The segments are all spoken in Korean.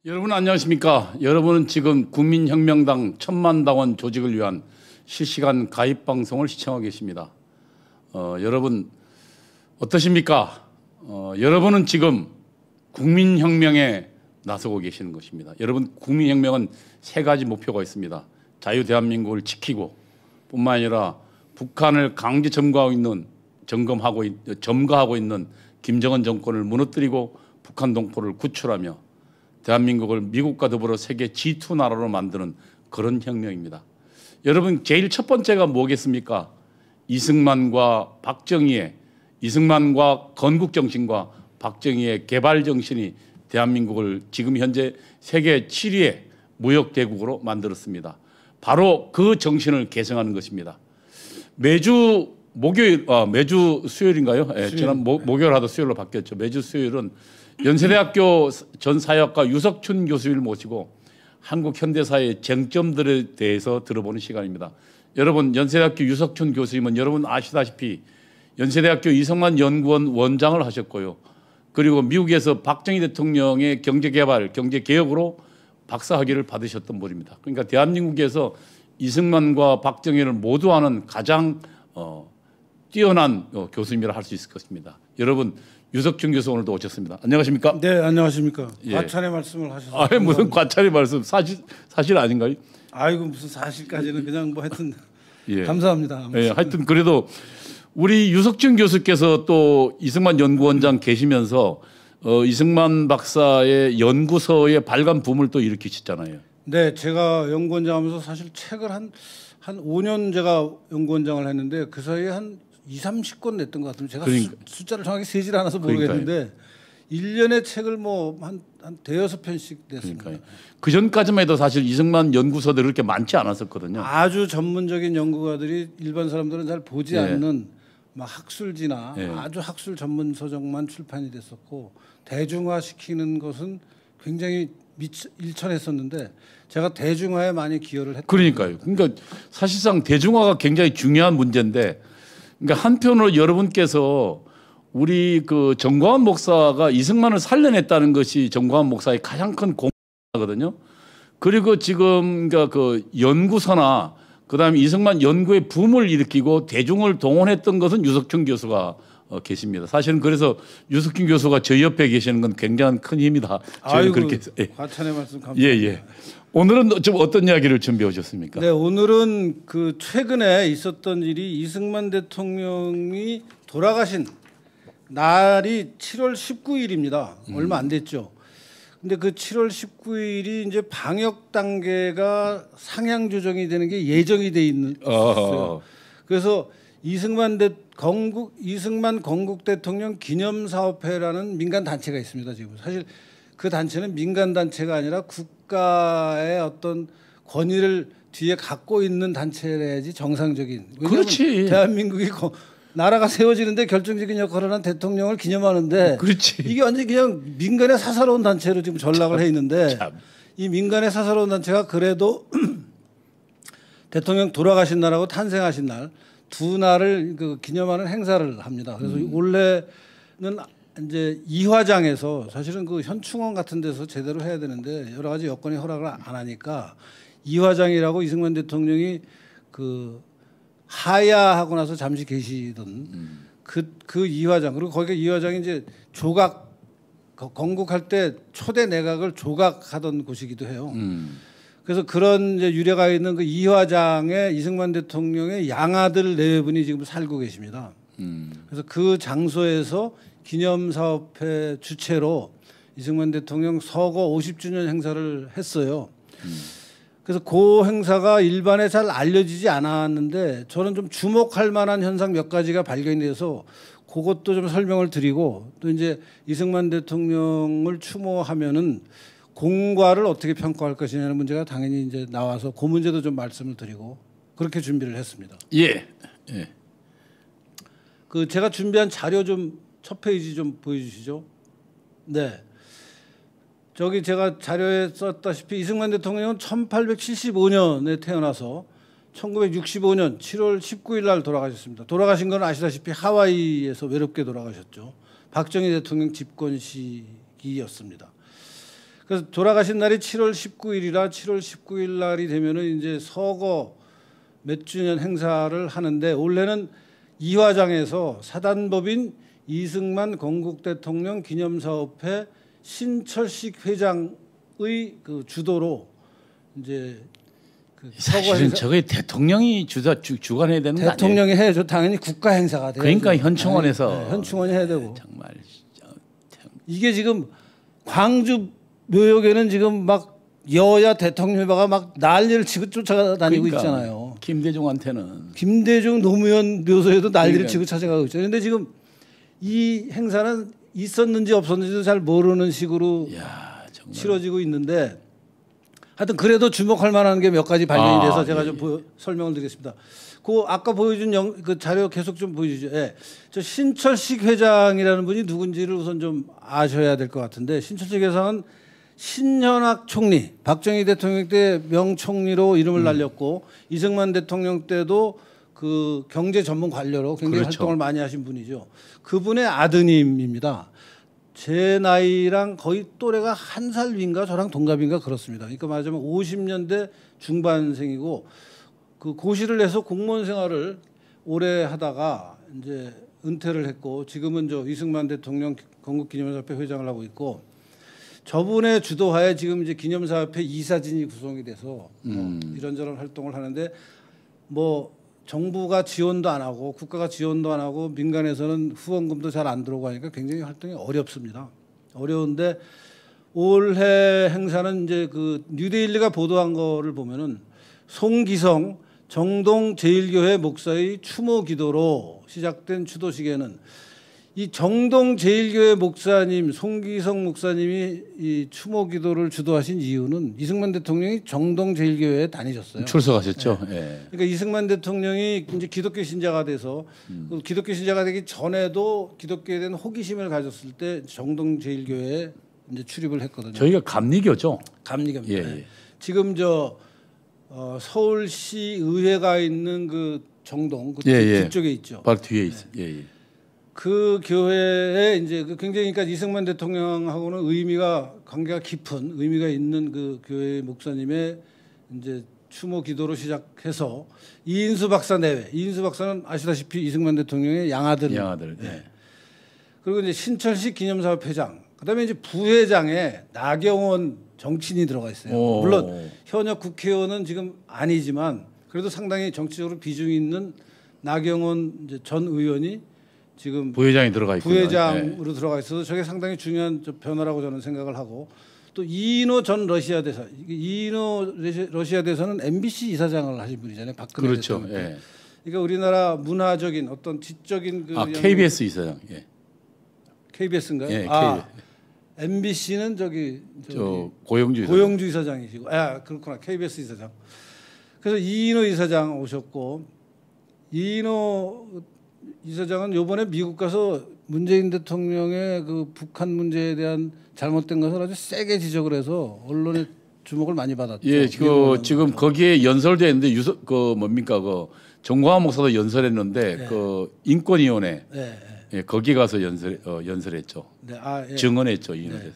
여러분 안녕하십니까? 여러분은 지금 국민혁명당 천만당원 조직을 위한 실시간 가입 방송을 시청하고 계십니다. 여러분 어떠십니까? 여러분은 지금 국민혁명에 나서고 계시는 것입니다. 여러분 국민혁명은 세 가지 목표가 있습니다. 자유 대한민국을 지키고 뿐만 아니라 북한을 강제 점거하고 있는 김정은 정권을 무너뜨리고 북한 동포를 구출하며 대한민국을 미국과 더불어 세계 G2 나라로 만드는 그런 혁명입니다. 여러분 제일 첫 번째가 뭐겠습니까? 이승만과 건국정신과 박정희의 개발정신이 대한민국을 지금 현재 세계 7위의 무역대국으로 만들었습니다. 바로 그 정신을 계승하는 것입니다. 매주 수요일인가요? 네, 지난 목요일 하다 수요일로 바뀌었죠. 매주 수요일은 연세대학교 전 사역가 유석춘 교수를 모시고 한국 현대사의 쟁점들에 대해서 들어보는 시간입니다. 여러분 연세대학교 유석춘 교수님은 여러분 아시다시피 연세대학교 이성만 연구원 원장을 하셨고요. 그리고 미국에서 박정희 대통령의 경제개발, 경제개혁으로 박사학위를 받으셨던 분입니다. 그러니까 대한민국에서 이승만과 박정희를 모두 아는 가장 뛰어난 교수님이라 할 수 있을 것입니다. 여러분 유석춘 교수 오늘도 오셨습니다. 안녕하십니까? 네, 안녕하십니까? 예. 과찬의 말씀을 하셔서. 아, 무슨 과찬의 말씀? 사실 아닌가요? 아이고 무슨 사실까지는 그냥 뭐 하여튼 예. 감사합니다. 예, 하여튼 그래도 우리 유석춘 교수께서 또 이승만 연구원장 계시면서 이승만 박사의 연구소의 발간 붐을 또 일으키셨잖아요. 네, 제가 연구원장 하면서 사실 책을 한 5년 제가 연구원장을 했는데 그 사이에 한 20-30권 냈던 것 같은데 제가 숫자를 정확히 세질 않아서 모르겠는데 1년에 책을 뭐 한 대여섯 편씩 냈습니다. 그 전까지만 해도 사실 이승만 연구소들이 그렇게 많지 않았었거든요. 아주 전문적인 연구가들이 일반 사람들은 잘 보지 않는 막 학술지나 아주 학술 전문 서적만 출판이 됐었고 대중화시키는 것은 굉장히 일천했었는데 제가 대중화에 많이 기여를 했던. 그러니까요. 그러니까 사실상 대중화가 굉장히 중요한 문제인데, 그러니까 한편으로 여러분께서 우리 그 정광훈 목사가 이승만을 살려냈다는 것이 정광훈 목사의 가장 큰 공헌이거든요. 그리고 지금 그러니까 그 연구소나 그다음에 이승만 연구의 붐을 일으키고 대중을 동원했던 것은 유석춘 교수가 계십니다. 사실은 그래서 유석춘 교수가 저희 옆에 계시는 건 굉장한 큰 힘이다. 아이고, 그렇게 과찬의 말씀 감사합니다. 예. 오늘은 좀 어떤 이야기를 준비해 오셨습니까? 네, 오늘은 그 최근에 있었던 일이 이승만 대통령이 돌아가신 날이 7월 19일입니다. 얼마 안 됐죠. 근데 그 7월 19일이 이제 방역 단계가 상향 조정이 되는 게 예정이 돼 있었어요. 그래서 이승만 건국 대통령 기념사업회라는 민간 단체가 있습니다. 지금 사실 그 단체는 민간 단체가 아니라 국가의 어떤 권위를 뒤에 갖고 있는 단체라야지 정상적인. 그렇지. 대한민국이 나라가 세워지는데 결정적인 역할을 한 대통령을 기념하는데 그렇지. 이게 완전히 그냥 민간의 사사로운 단체로 지금 전락을 해 있는데 이 민간의 사사로운 단체가 그래도 대통령 돌아가신 날하고 탄생하신 날 두 날을 그 기념하는 행사를 합니다. 그래서 원래는 이제 이화장에서 사실은 그 현충원 같은 데서 제대로 해야 되는데 여러 가지 여건이 허락을 안 하니까 이화장이라고 이승만 대통령이 그 하야하고 나서 잠시 계시던 그 이화장, 그리고 거기가 이화장이 이제 조각 건국할 때 초대 내각을 조각하던 곳이기도 해요. 그래서 그런 이제 유래가 있는 그 이화장에 이승만 대통령의 양아들 네 분이 지금 살고 계십니다. 그래서 그 장소에서 기념사업회 주최로 이승만 대통령 서거 50주년 행사를 했어요. 그래서 그 행사가 일반에 잘 알려지지 않았는데 저는 좀 주목할 만한 현상 몇 가지가 발견이 돼서 그것도 좀 설명을 드리고 또 이제 이승만 대통령을 추모하면은 공과를 어떻게 평가할 것이냐는 문제가 당연히 이제 나와서 그 문제도 좀 말씀을 드리고 그렇게 준비를 했습니다. 예. 그 제가 준비한 자료 좀 첫 페이지 좀 보여주시죠. 네. 저기 제가 자료에 썼다시피 이승만 대통령은 1875년에 태어나서 1965년 7월 19일 날 돌아가셨습니다. 돌아가신 건 아시다시피 하와이에서 외롭게 돌아가셨죠. 박정희 대통령 집권 시기였습니다. 그래서 돌아가신 날이 7월 19일이라 7월 19일 날이 되면은 이제 서거 몇 주년 행사를 하는데 올해는 이화장에서 사단법인 이승만 건국 대통령 기념사업회 신철식 회장의 그 주도로 이제 그 사실은 저게 대통령이 주관해야 되는 거 아니에요? 대통령이 해야죠. 당연히 국가 행사가 돼요. 그러니까 현충원에서 네, 현충원이 해야 되고. 정말 진짜 이게 지금 광주 묘역에는 지금 막 여야 대통령회가 막 난리를 치고 쫓아다니고 그러니까 있잖아요. 김대중한테는 김대중 노무현 묘소에도 난리를 그러니까. 치고 찾아가고 있죠. 그런데 지금 이 행사는 있었는지 없었는지도 잘 모르는 식으로 야, 정말. 치러지고 있는데 하여튼 그래도 주목할 만한 게 몇 가지 발견이 돼서 제가 예, 좀 설명을 드리겠습니다. 그 아까 보여준 그 자료 계속 좀 보여주죠. 예. 저 신철식 회장이라는 분이 누군지를 우선 좀 아셔야 될 것 같은데 신철식 회장은 신현악 총리, 박정희 대통령 때 명총리로 이름을 날렸고 이승만 대통령 때도 그 경제 전문 관료로 굉장히 그렇죠. 활동을 많이 하신 분이죠. 그분의 아드님입니다. 제 나이랑 거의 또래가 한 살 위인가 저랑 동갑인가 그렇습니다. 그러니까 말하자면 50년대 중반생이고 그 고시를 해서 공무원 생활을 오래 하다가 이제 은퇴를 했고 지금은 저 이승만 대통령 건국기념사업회 회장을 하고 있고 저분의 주도하에 지금 이제 기념사업회 이사진이 구성이 돼서 이런저런 활동을 하는데 뭐 정부가 지원도 안 하고 국가가 지원도 안 하고 민간에서는 후원금도 잘 안 들어오고 하니까 굉장히 활동이 어렵습니다. 어려운데 올해 행사는 이제 그 뉴데일리가 보도한 거를 보면은 송기성 정동 제일교회 목사의 추모 기도로 시작된 추도식에는 이 정동 제일교회 목사님 송기성 목사님이 이 추모 기도를 주도하신 이유는 이승만 대통령이 정동 제일교회에 다니셨어요. 출석하셨죠. 예. 그러니까 이승만 대통령이 이제 기독교 신자가 돼서 그 기독교 신자가 되기 전에도 기독교에 대한 호기심을 가졌을 때 정동 제일교회에 이제 출입을 했거든요. 저희가 감리교죠. 감리교입니다. 예, 예. 지금 저 서울시 의회가 있는 그 정동 그 예, 예. 뒤쪽에 있죠. 바로 뒤에 있어. 예, 예. 그 교회에 이제 그 굉장히 그러니까 이승만 대통령하고는 의미가 관계가 깊은 의미가 있는 그 교회 목사님의 이제 추모 기도로 시작해서 이인수 박사 내외. 이인수 박사는 아시다시피 이승만 대통령의 양아들. 양아들. 예. 그리고 이제 신철식 기념사업 회장. 그다음에 이제 부회장에 나경원 정치인이 들어가 있어요. 오. 물론 현역 국회의원은 지금 아니지만 그래도 상당히 정치적으로 비중이 있는 나경원 이제 전 의원이 지금 부회장이 들어가 있고 부회장으로 들어가 있어서 저게 상당히 중요한 변화라고 저는 생각을 하고 또 이인호 전 러시아 대사 이인호 러시아 대사는 MBC 이사장을 하신 분이잖아요. 박근혜 그렇죠. 대통령 때. 예. 그러니까 우리나라 문화적인 어떤 지적인 그 KBS 이사장. 예. KBS인가요? 예, MBC는 저 고영주 이사장. 고영주 이사장이시고 그렇구나. KBS 이사장. 그래서 이인호 이사장 오셨고 이인호 이사장은 이번에 미국 가서 문재인 대통령의 그 북한 문제에 대한 잘못된 것을 아주 세게 지적을 해서 언론의 주목을 많이 받았죠. 예, 지금 거기에 연설돼 있는데 그 뭡니까 그 정광화 목사도 연설했는데 네. 그 인권위원회 네. 예, 거기 가서 연설했죠. 네. 예. 증언했죠 이인호에서.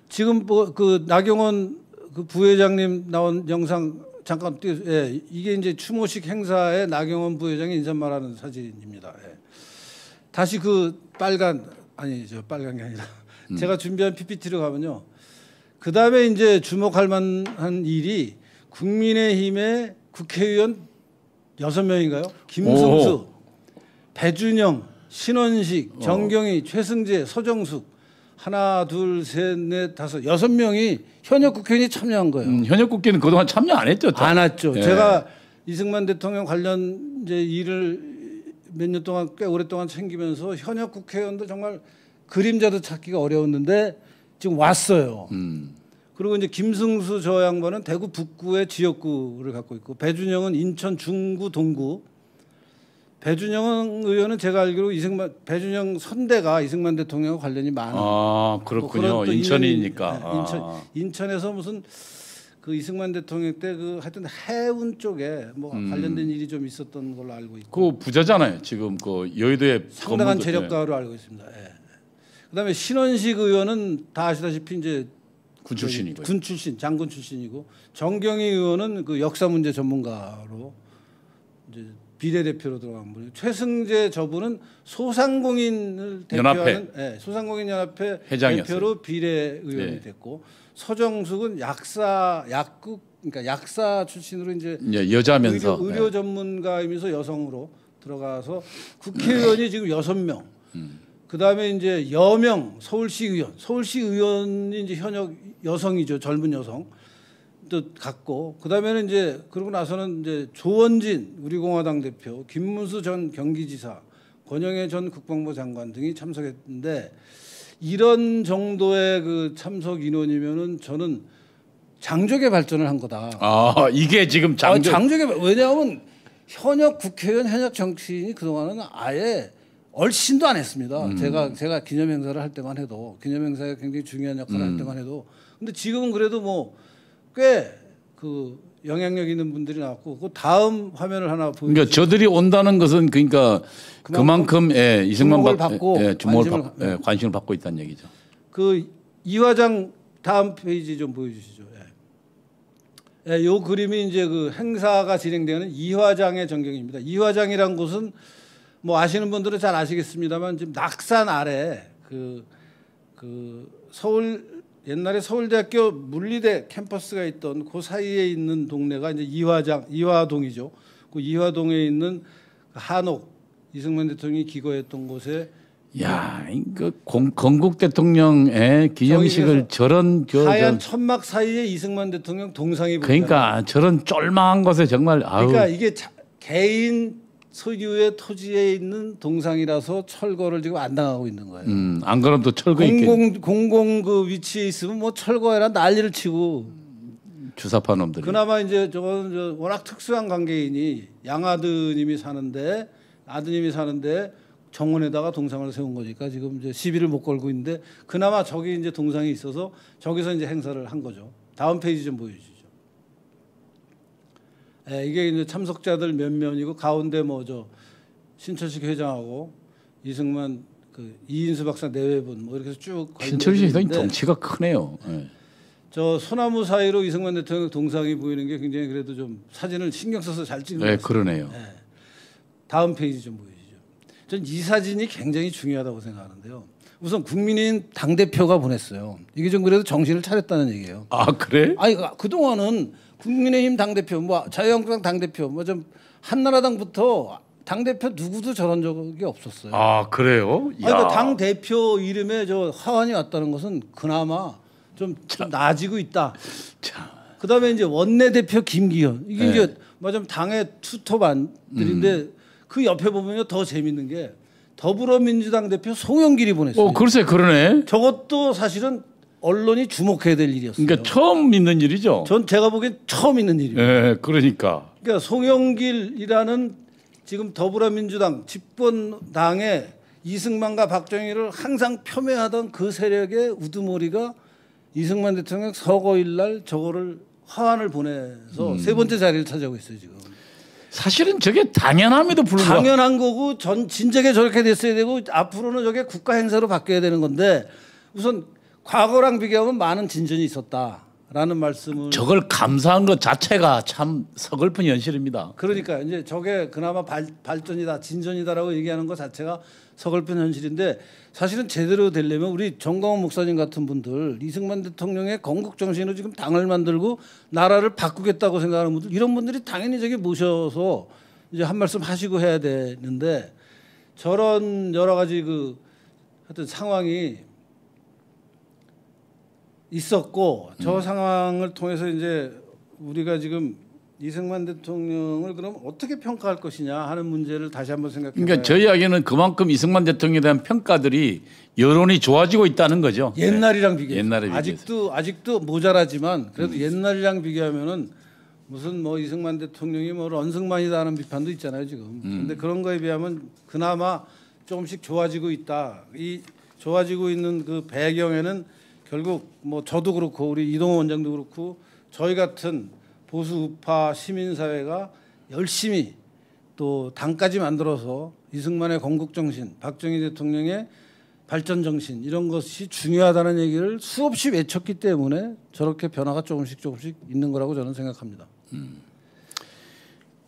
지금 뭐 그 나경원 그 부회장님 나온 영상 잠깐 이게 이제 추모식 행사에 나경원 부회장이 인사말하는 사진입니다. 예. 다시 그 빨간 게 아니라 제가 준비한 PPT로 가면요. 그 다음에 이제 주목할 만한 일이 국민의힘의 국회의원 6명인가요? 김승수, 배준영, 신원식, 정경희, 최승재, 서정숙 하나, 둘, 셋, 넷, 다섯, 6명이 현역 국회의원이 참여한 거예요. 현역 국회는 그동안 참여 안 했죠. 또. 안 했죠. 예. 제가 이승만 대통령 관련 이제 일을 몇 년 동안 꽤 오랫동안 챙기면서 현역 국회의원들 정말 그림자도 찾기가 어려웠는데 지금 왔어요. 그리고 이제 김승수 저 양반은 대구 북구의 지역구를 갖고 있고 배준영은 인천 중구 동구. 배준영 의원은 제가 알기로 배준영 선대가 이승만 대통령과 관련이 많아요. 아 그렇군요. 인천이니까. 인천에서 무슨 그 이승만 대통령 때 그 하여튼 해운 쪽에 뭐 관련된 일이 좀 있었던 걸로 알고 있고. 그 부자잖아요. 지금 그 여의도에 상당한 건물도- 재력가로 알고 있습니다. 예. 그다음에 신원식 의원은 다 아시다시피 이제 군 출신이고 군 출신, 장군 출신이고 정경희 의원은 그 역사 문제 전문가로 이제 비례대표로 들어간 분이고 최승재 저분은 소상공인을 대표하는 소상공인 연합회 회장이었어요. 대표로 비례의원이 됐고 서정숙은 약국 그러니까 약사 출신으로 이제 여자면서 의료 전문가이면서 여성으로 들어가서 국회의원이 지금 6명. 그다음에 이제 여명 서울시 의원이 이제 현역 여성이죠. 젊은 여성. 또 갔고 그다음에는 이제 그러고 나서는 이제 조원진 우리 공화당 대표, 김문수 전 경기지사, 권영애 전 국방부 장관 등이 참석했는데 이런 정도의 그 참석 인원이면은 저는 장족의 발전을 한 거다. 아 이게 지금 왜냐하면 현역 국회의원, 현역 정치인이 그동안은 아예 얼씬도 안 했습니다. 제가 기념행사를 할 때만 해도 기념행사가 굉장히 중요한 역할을 할 때만 해도 근데 지금은 그래도 뭐 꽤 그 영향력 있는 분들이 나왔고 그 다음 화면을 하나 보여주세요. 그러니까 저들이 온다는 것은 그러니까 그만큼 이승만 관심을 받고 있다는 얘기죠. 그 이화장 다음 페이지 좀 보여주시죠. 요 그림이 이제 그 행사가 진행되는 이화장의 전경입니다. 이화장이란 곳은 뭐 아시는 분들은 잘 아시겠습니다만 지금 낙산 아래 그 서울 옛날에 서울대학교 물리대 캠퍼스가 있던 그 사이에 있는 동네가 이제 이화동이죠. 그 이화동에 있는 한옥 이승만 대통령이 기거했던 곳에 야, 그 건국 대통령의 기념식을 저런 하얀 천막 사이에 이승만 대통령 동상이 그러니까 저런 쫄망한 곳에 정말 그러니까 이게 개인 소유의 토지에 있는 동상이라서 철거를 지금 안 당하고 있는 거예요. 안 그러면 또 철거 공공 그 위치에 있으면 뭐 철거해라 난리를 치고 주사파 놈들이. 그나마 이제 저건 워낙 특수한 관계인이 양아드님이 사는데 정원에다가 동상을 세운 거니까 지금 이제 시비를 못 걸고 있는데 그나마 저기 이제 동상이 있어서 저기서 이제 행사를 한 거죠. 다음 페이지 좀 보여주시죠. 이게 이제 참석자들 몇 명이고 가운데 뭐 저 신철식 회장하고 이승만 그 이인수 박사 내외분 뭐 이렇게 쭉 신철식 회장이 덩치가 크네요. 저 소나무 사이로 이승만 대통령 동상이 보이는 게 굉장히 그래도 좀 사진을 신경 써서 잘 찍은 것 같습니다. 그러네요. 다음 페이지 좀 보여주시죠. 전 이 사진이 굉장히 중요하다고 생각하는데요. 우선 국민의힘 당대표가 보냈어요. 이게 좀 그래도 정신을 차렸다는 얘기예요. 아 그래? 아니 그동안은 국민의힘 당대표, 뭐 자유한국당 당대표, 뭐 좀 한나라당부터 당대표 누구도 저런 적이 없었어요. 아 그래요? 그러니까 당대표 이름에 저 하환이 왔다는 것은 그나마 좀 나아지고 있다. 그다음에 이제 원내대표 김기현 이게 이제 뭐 좀 당의 투톱안들인데 그 옆에 보면요 더 재밌는 게 더불어민주당 대표 송영길이 보냈어요. 글쎄 그러네. 저것도 사실은 언론이 주목해야 될 일이었어요. 그러니까 처음 있는 일이죠. 제가 보기엔 처음 있는 일이에요. 그러니까. 그러니까 송영길이라는 지금 더불어민주당 집권당의 이승만과 박정희를 항상 폄훼하던 그 세력의 우두머리가 이승만 대통령 서거일 날 저거를 화환을 보내서 세 번째 자리를 차지하고 있어요 지금. 사실은 저게 당연함에도 불구하고 당연한 거고 진작에 저렇게 됐어야 되고 앞으로는 저게 국가 행사로 바뀌어야 되는 건데 우선 과거랑 비교하면 많은 진전이 있었다라는 말씀을 저걸 감사한 것 자체가 참 서글픈 현실입니다. 그러니까 이제 저게 그나마 발전이다 진전이다라고 얘기하는 것 자체가 서글픈 현실인데 사실은 제대로 되려면 우리 정광훈 목사님 같은 분들 이승만 대통령의 건국 정신으로 지금 당을 만들고 나라를 바꾸겠다고 생각하는 분들 이런 분들이 당연히 저기 모셔서 이제 한 말씀 하시고 해야 되는데 저런 여러 가지 그 하여튼 상황이 있었고 저 상황을 통해서 이제 우리가 지금 이승만 대통령을 그럼 어떻게 평가할 것이냐 하는 문제를 다시 한번 생각해 봐야 그러니까 저희 이야기는 그만큼 이승만 대통령에 대한 평가들이 여론이 좋아지고 있다는 거죠. 옛날이랑 비교해서 옛날에 아직도 모자라지만 그래도 옛날이랑 비교하면은 무슨 뭐 이승만 대통령이 뭐 런승만이다 하는 비판도 있잖아요 지금. 근데 그런 거에 비하면 그나마 조금씩 좋아지고 있다. 이 좋아지고 있는 그 배경에는 결국 뭐 저도 그렇고 우리 이동호 원장도 그렇고 저희 같은 보수 우파 시민사회가 열심히 또 당까지 만들어서 이승만의 건국정신, 박정희 대통령의 발전 정신 이런 것이 중요하다는 얘기를 수없이 외쳤기 때문에 저렇게 변화가 조금씩 있는 거라고 저는 생각합니다.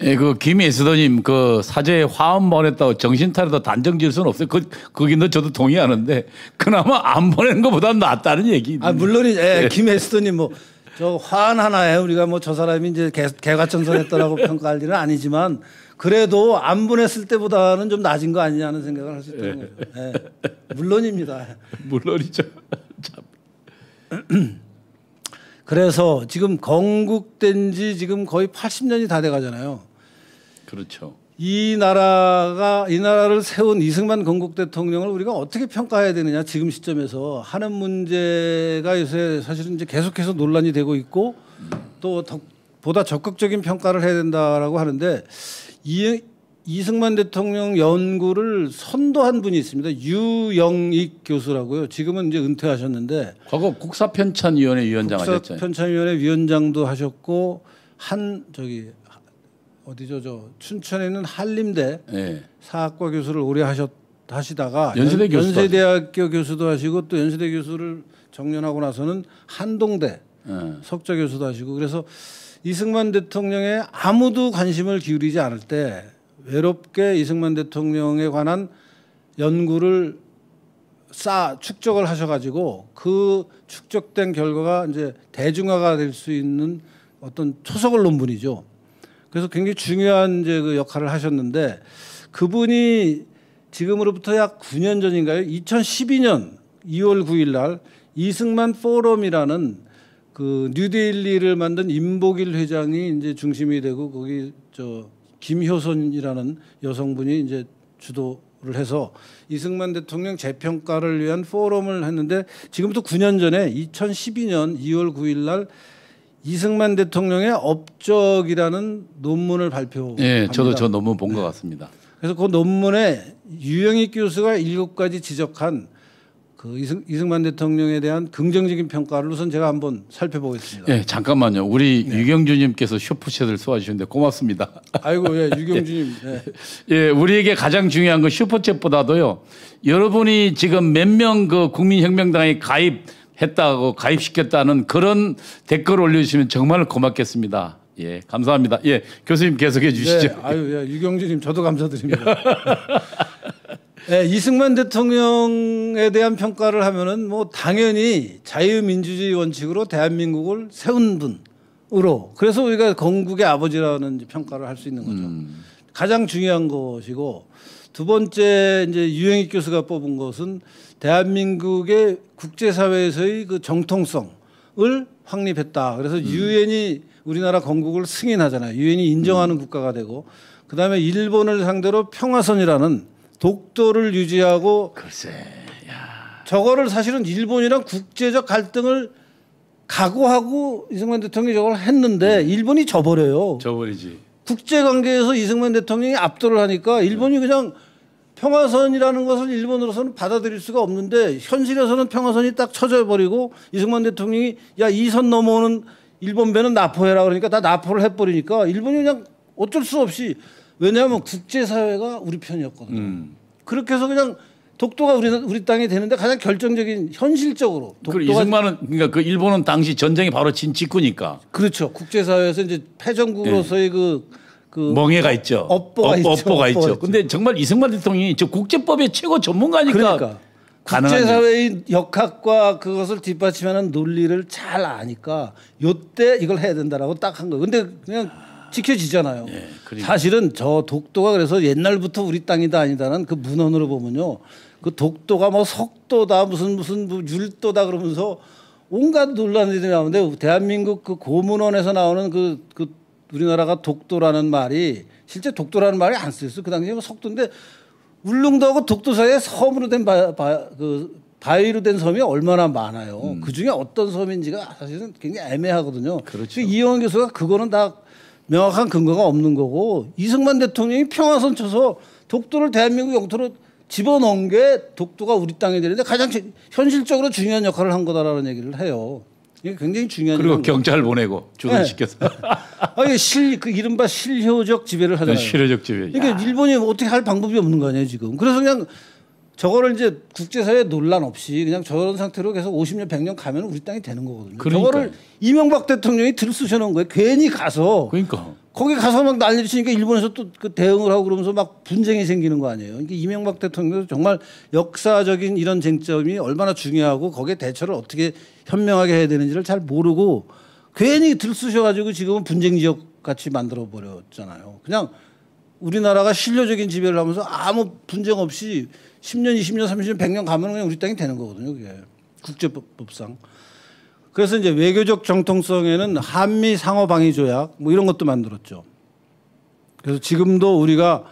예, 그 김예수도님 그 사죄에 화음 보냈다고 정신탈에도 단정 지을 수는 없어요. 거기는 저도 동의하는데 그나마 안 보낸 것보다는 낫다는 얘기. 아 물론이 김예수도님 뭐 저 화한 하나에 우리가 뭐 저 사람이 이제 개과천선했더라고 평가할 일은 아니지만 그래도 안 보냈을 때보다는 좀 낮은 거 아니냐는 생각을 할 수 있다는 거죠. 예. 물론입니다. 물론이죠. 그래서 지금 건국된 지 지금 거의 80년이 다 돼 가잖아요. 그렇죠. 이 나라를 세운 이승만 건국 대통령을 우리가 어떻게 평가해야 되느냐 지금 시점에서 하는 문제가 요새 사실은 이제 계속해서 논란이 되고 있고 또 보다 적극적인 평가를 해야 된다라고 하는데 이승만 대통령 연구를 선도한 분이 있습니다. 유영익 교수라고요. 지금은 이제 은퇴하셨는데 과거 국사편찬위원회 위원장 하셨잖아요. 국사편찬위원회 위원장도 하셨고 어디죠? 춘천에 있는 한림대 네. 사학과 교수를 오래 하시다가 연세대학교 교수도 하시고 또 연세대 교수를 정년하고 나서는 한동대 석좌 교수도 하시고 그래서 이승만 대통령에 아무도 관심을 기울이지 않을 때 외롭게 이승만 대통령에 관한 연구를 축적을 하셔가지고 그 축적된 결과가 이제 대중화가 될 수 있는 어떤 초석을 놓은 분이죠. 그래서 굉장히 중요한 이제 그 역할을 하셨는데 그분이 지금으로부터 약 9년 전인가요? 2012년 2월 9일 날 이승만 포럼이라는 그 뉴데일리를 만든 임복일 회장이 이제 중심이 되고 거기 김효선이라는 여성분이 이제 주도를 해서 이승만 대통령 재평가를 위한 포럼을 했는데 지금부터 9년 전에 2012년 2월 9일 날 이승만 대통령의 업적이라는 논문을 발표합니다. 네, 저도 저 논문 본 것 같습니다. 그래서 그 논문에 유영익 교수가 7가지 지적한 그 이승만 대통령에 대한 긍정적인 평가를 우선 제가 한번 살펴보겠습니다. 네, 잠깐만요. 우리 유경주님께서 슈퍼챗을 쏘아주셨는데 고맙습니다. 아이고, 예, 유경주님. 예. 예, 우리에게 가장 중요한 건 슈퍼챗보다도요. 여러분이 지금 몇 명 그 국민혁명당에 가입했다고 가입시켰다는 그런 댓글 올려주시면 정말 고맙겠습니다. 예, 감사합니다. 예, 교수님 계속해 주시죠. 네, 아유, 예, 유경주님 저도 감사드립니다. 네, 이승만 대통령에 대한 평가를 하면은 뭐 당연히 자유민주주의 원칙으로 대한민국을 세운 분으로 그래서 우리가 건국의 아버지라는 평가를 할 수 있는 거죠. 가장 중요한 것이고 두 번째 이제 유영익 교수가 뽑은 것은 대한민국의 국제사회에서의 그 정통성을 확립했다. 그래서 유엔이 우리나라 건국을 승인하잖아요. 유엔이 인정하는 국가가 되고 그다음에 일본을 상대로 평화선이라는 독도를 유지하고 글쎄, 야. 저거를 사실은 일본이랑 국제적 갈등을 각오하고 이승만 대통령이 저걸 했는데 일본이 져버려요. 져버리지. 국제관계에서 이승만 대통령이 압도를 하니까 일본이 그냥 평화선이라는 것을 일본으로서는 받아들일 수가 없는데 현실에서는 평화선이 딱 쳐져버리고 이승만 대통령이 야, 이 선 넘어오는 일본 배는 납포해라 그러니까 다 납포를 해버리니까 일본이 그냥 어쩔 수 없이 왜냐하면 국제사회가 우리 편이었거든요. 그렇게 해서 그냥 독도가 우리 땅이 되는데 가장 결정적인 현실적으로 독도가 이승만은 그러니까 그 일본은 당시 전쟁이 바로 진 직후니까 그렇죠. 국제사회에서 이제 패전국으로서의 네. 그 멍해가 있죠. 업보가 있죠. 근데 정말 이승만 대통령이 저 국제법의 최고 전문가니까 그러니까 국제사회의 역학과 그것을 뒷받침하는 논리를 잘 아니까 요때 이걸 해야 된다라고 딱 한 거예요. 근데 그냥 지켜지잖아요. 네, 사실은 저 독도가 그래서 옛날부터 우리 땅이다 아니다는 그 문헌으로 보면요. 그 독도가 뭐 석도다 무슨 뭐 율도다 그러면서 온갖 논란들이 나오는데 대한민국 그 고문원에서 나오는 그 우리나라가 독도라는 말이 실제 독도라는 말이 안 쓰였어요. 그 당시에 뭐 석도인데 울릉도하고 독도 사이에 섬으로 된 바위로 된 섬이 얼마나 많아요. 그중에 어떤 섬인지가 사실은 굉장히 애매하거든요. 그렇죠. 이영원 교수가 그거는 다 명확한 근거가 없는 거고 이승만 대통령이 평화선 쳐서 독도를 대한민국 영토로 집어넣은 게 독도가 우리 땅이 되는데 가장 현실적으로 중요한 역할을 한 거다라는 얘기를 해요. 이게 굉장히 중요한 그리고 경찰 보내고 주둔시켜서. 네. 이게 그 이른바 실효적 지배를 하잖아요. 실효적 지배. 그러니까 일본이 어떻게 할 방법이 없는 거 아니에요 지금. 그래서 그냥 저거를 이제 국제사회 논란 없이 그냥 저런 상태로 계속 50년, 100년 가면 우리 땅이 되는 거거든요. 그러니까요. 저거를 이명박 대통령이 들쑤셔 놓은 거예요. 괜히 가서 그러니까. 거기 가서 막 난리 치니까 일본에서 또 그 대응을 하고 그러면서 막 분쟁이 생기는 거 아니에요. 그러니까 이명박 대통령도 정말 역사적인 이런 쟁점이 얼마나 중요하고 거기에 대처를 어떻게 현명하게 해야 되는지를 잘 모르고 괜히 들쑤셔가지고 지금은 분쟁 지역 같이 만들어 버렸잖아요. 그냥 우리나라가 실효적인 지배를 하면서 아무 분쟁 없이 10년, 20년, 30년, 100년 가면 그냥 우리 땅이 되는 거거든요. 그게 국제법상. 그래서 이제 외교적 정통성에는 한미 상호 방위 조약 뭐 이런 것도 만들었죠. 그래서 지금도 우리가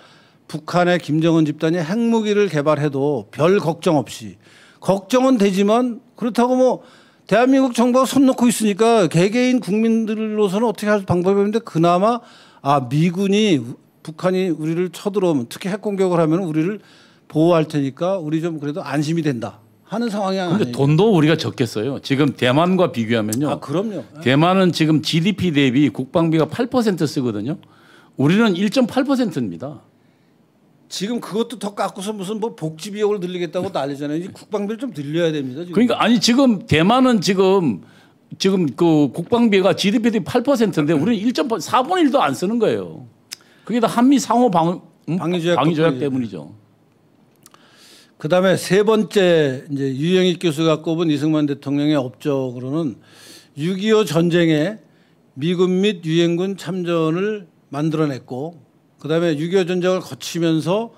북한의 김정은 집단이 핵무기를 개발해도 별 걱정 없이 걱정은 되지만 그렇다고 뭐 대한민국 정부가 손 놓고 있으니까 개개인 국민들로서는 어떻게 할 방법이 없는데 그나마 미군이 북한이 우리를 쳐들어오면 특히 핵 공격을 하면 우리를 보호할 테니까 우리 좀 그래도 안심이 된다 하는 상황이 아니에요. 근데 돈도 우리가 적겠어요. 지금 대만과 비교하면요. 그럼요. 대만은 지금 GDP 대비 국방비가 8% 쓰거든요. 우리는 1.8%입니다. 지금 그것도 더 깎고서 무슨 뭐 복지 비용을 늘리겠다고 난리잖아요. 이제 국방비를 좀 늘려야 됩니다. 지금. 그러니까 아니 지금 대만은 지금 그 국방비가 GDP 대비 8%인데 우리는 4분의 1도 안 쓰는 거예요. 그게 다 한미 상호 방위조약 때문이죠. 그다음에 세 번째 이제 유영익 교수가 꼽은 이승만 대통령의 업적으로는 6.25 전쟁에 미군 및 유엔군 참전을 만들어냈고 그다음에 6.25 전쟁을 거치면서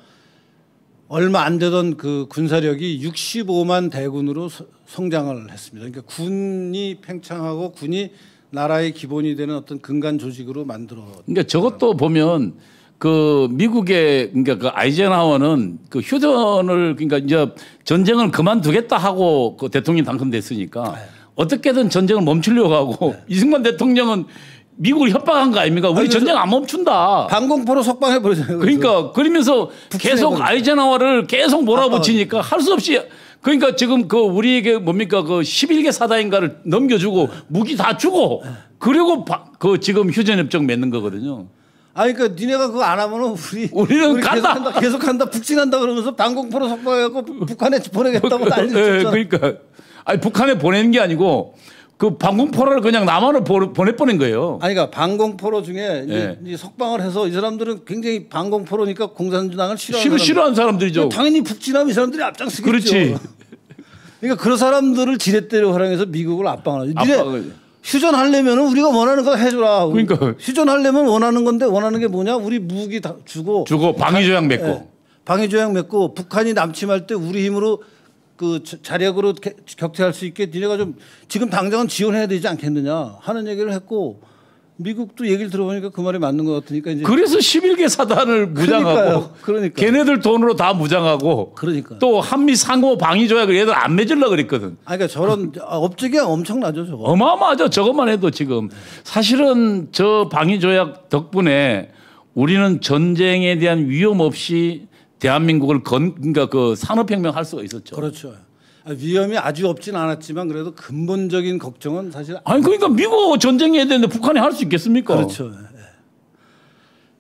얼마 안 되던 그 군사력이 65만 대군으로 성장을 했습니다. 그러니까 군이 팽창하고 군이 나라의 기본이 되는 어떤 근간 조직으로 만들어. 그러니까 저것도 보면 그 미국의 그러니까 그 아이젠하워는 그 휴전을 그러니까 이제 전쟁을 그만두겠다 하고 그 대통령이 당선됐으니까 어떻게든 전쟁을 멈추려고 하고 이승만 대통령은 미국을 협박한 거 아닙니까? 우리 전쟁 안 멈춘다. 방공포로 석방해 버리잖아요. 그러니까 그러면서 계속 아이젠하워를 계속 몰아붙이니까 할 수 없이 그러니까 지금 그 우리에게 뭡니까 그 11개 사다인가를 넘겨주고 무기 다 주고 그리고 그 지금 휴전협정 맺는 거거든요. 그러니까 니네가 그거 안 하면은 우리는 간다. 계속한다 북진한다 그러면서 방공포로 석방해갖고 북한에 보내겠다고 난리쳤잖아. 그러니까 아니 북한에 보내는 게 아니고 그 방공포로를 그냥 남한으로 보내버린 거예요. 그러니까 방공포로 중에 이제 석방을 해서 이 사람들은 굉장히 방공포로니까 공산당을 싫어하는 사람들이죠. 당연히 북진하면 이 사람들이 앞장서겠죠. 그렇지. 그러니까 그런 사람들을 지렛대로 활용해서 미국을 압박을 하죠. 니네 휴전하려면 우리가 원하는 거 해줘라. 그러니까 휴전하려면 원하는 건데 원하는 게 뭐냐? 우리 무기 다 주고 방위조약 맺고 방위조약 맺고 북한이 남침할 때 우리 힘으로 그 자력으로 격퇴할 수 있게 니네가 좀 지금 당장은 지원해야 되지 않겠느냐 하는 얘기를 했고 미국도 얘기를 들어보니까 그 말이 맞는 것 같으니까 이제 그래서 11개 사단을 무장하고 그러니까 걔네들 돈으로 다 무장하고 그러니까 또 한미 상호 방위조약을 얘들 안 맺으려고 그랬거든. 그러니까 저런 업적이 엄청나죠 저거. 어마어마하죠. 저것만 해도 지금 사실은 저 방위조약 덕분에 우리는 전쟁에 대한 위험 없이 대한민국을 그러니까 그 산업혁명 할 수가 있었죠. 그렇죠. 위험이 아주 없진 않았지만 그래도 근본적인 걱정은 사실 그러니까 미국 전쟁이 해야 되는데 북한이 할 수 있겠습니까? 그렇죠.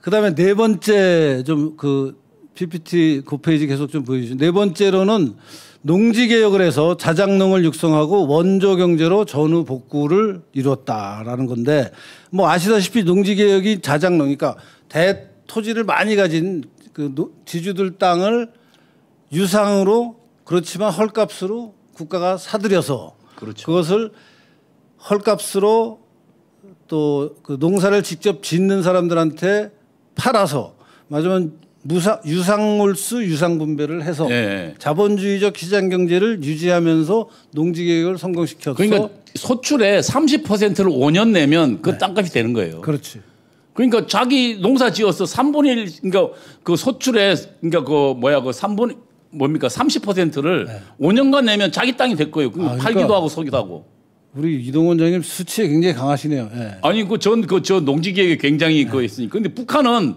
그다음에 네 번째 좀 그 PPT 그 페이지 계속 좀 보여주시죠. 네 번째로는 농지 개혁을 해서 자작농을 육성하고 원조 경제로 전후 복구를 이뤘다라는 건데 뭐 아시다시피 농지 개혁이 자작농 그러니까 대토지를 많이 가진 그 지주들 땅을 유상으로 그렇지만 헐값으로 국가가 사들여서 그렇죠. 그것을 헐값으로 또 그 농사를 직접 짓는 사람들한테 팔아서 맞으면 유상몰수 유상분배를 해서 자본주의적 시장 경제를 유지하면서 농지 개혁을 성공시켰어. 그러니까 소출의 30%를 5년 내면 그 땅값이 되는 거예요. 그렇지. 그러니까 자기 농사 지어서 3분의 1 그러니까 그 소출의 그러니까 그 뭐야 그 3분 뭡니까 30%를 5년간 내면 자기 땅이 될 거예요. 그러니까 팔기도 하고 소기도 하고. 우리 이동 원장님 수치에 굉장히 강하시네요. 아니 저 농지 개혁에 굉장히 그거 있으니까. 근데 북한은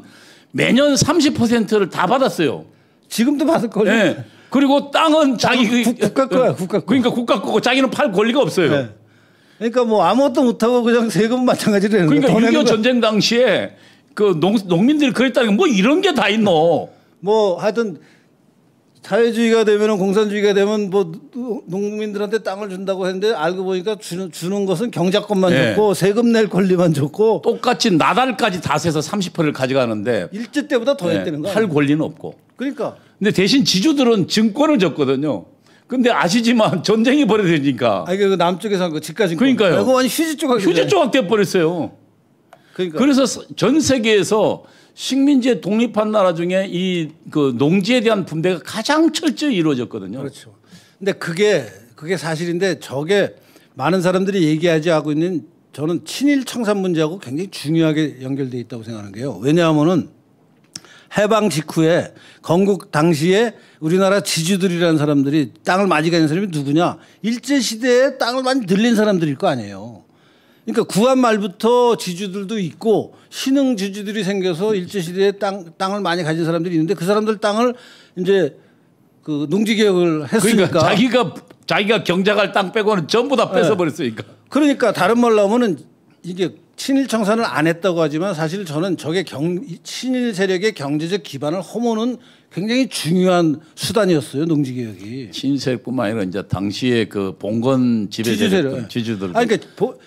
매년 30%를 다 받았어요. 지금도 받을 거예요. 네. 그리고 땅은 자기 국가 거야, 국가 거. 그러니까 국가 거고 자기는 팔 권리가 없어요. 그러니까 뭐 아무것도 못 하고 그냥 세금 마찬가지로 내는 그러니까 6.25 전쟁 당시에 그 농민들이 그랬다는 게 뭐 이런 게 다 있노. 뭐 하여튼 사회주의가 되면은 공산주의가 되면 뭐 농민들한테 땅을 준다고 했는데 알고 보니까 주는 것은 경작권만 네. 줬고 세금 낼 권리만 줬고 똑같이 나달까지 다 세서 30%를 가져가는데 일제 때보다 더 했다는 거야. 할 권리는 없고. 그러니까 근데 대신 지주들은 증권을 줬거든요. 근데 아시지만 전쟁이 벌어지니까. 그 남쪽에서 한 거 집가진 그러니까요. 그거 완전 휴지 조각. 휴지 조각 돼 버렸어요. 그러니까 그래서 전 세계에서 식민지에 독립한 나라 중에 이 그 농지에 대한 분배가 가장 철저히 이루어졌거든요. 그렇죠. 근데 그게 사실인데 저게 많은 사람들이 얘기하지 않고 있는 저는 친일 청산 문제하고 굉장히 중요하게 연결돼 있다고 생각하는 게요. 왜냐하면은 해방 직후에 건국 당시에 우리나라 지주들이라는 사람들이 땅을 많이 가진 사람이 누구냐? 일제 시대에 땅을 많이 늘린 사람들일 거 아니에요. 그러니까 구한 말부터 지주들도 있고 신흥 지주들이 생겨서 일제 시대에 땅을 많이 가진 사람들이 있는데 그 사람들 땅을 이제 그 농지 개혁을 했으니까 그러니까 자기가 경작할 땅 빼고는 전부 다 뺏어 버렸으니까. 그러니까 다른 말로 하면은 이게 친일 청산을 안 했다고 하지만 사실 저는 저게 친일 세력의 경제적 기반을 허무는 굉장히 중요한 수단이었어요. 농지 개혁이. 친세력뿐만 아니라 이제 당시에 그 봉건 지배세력 지주들 그러니까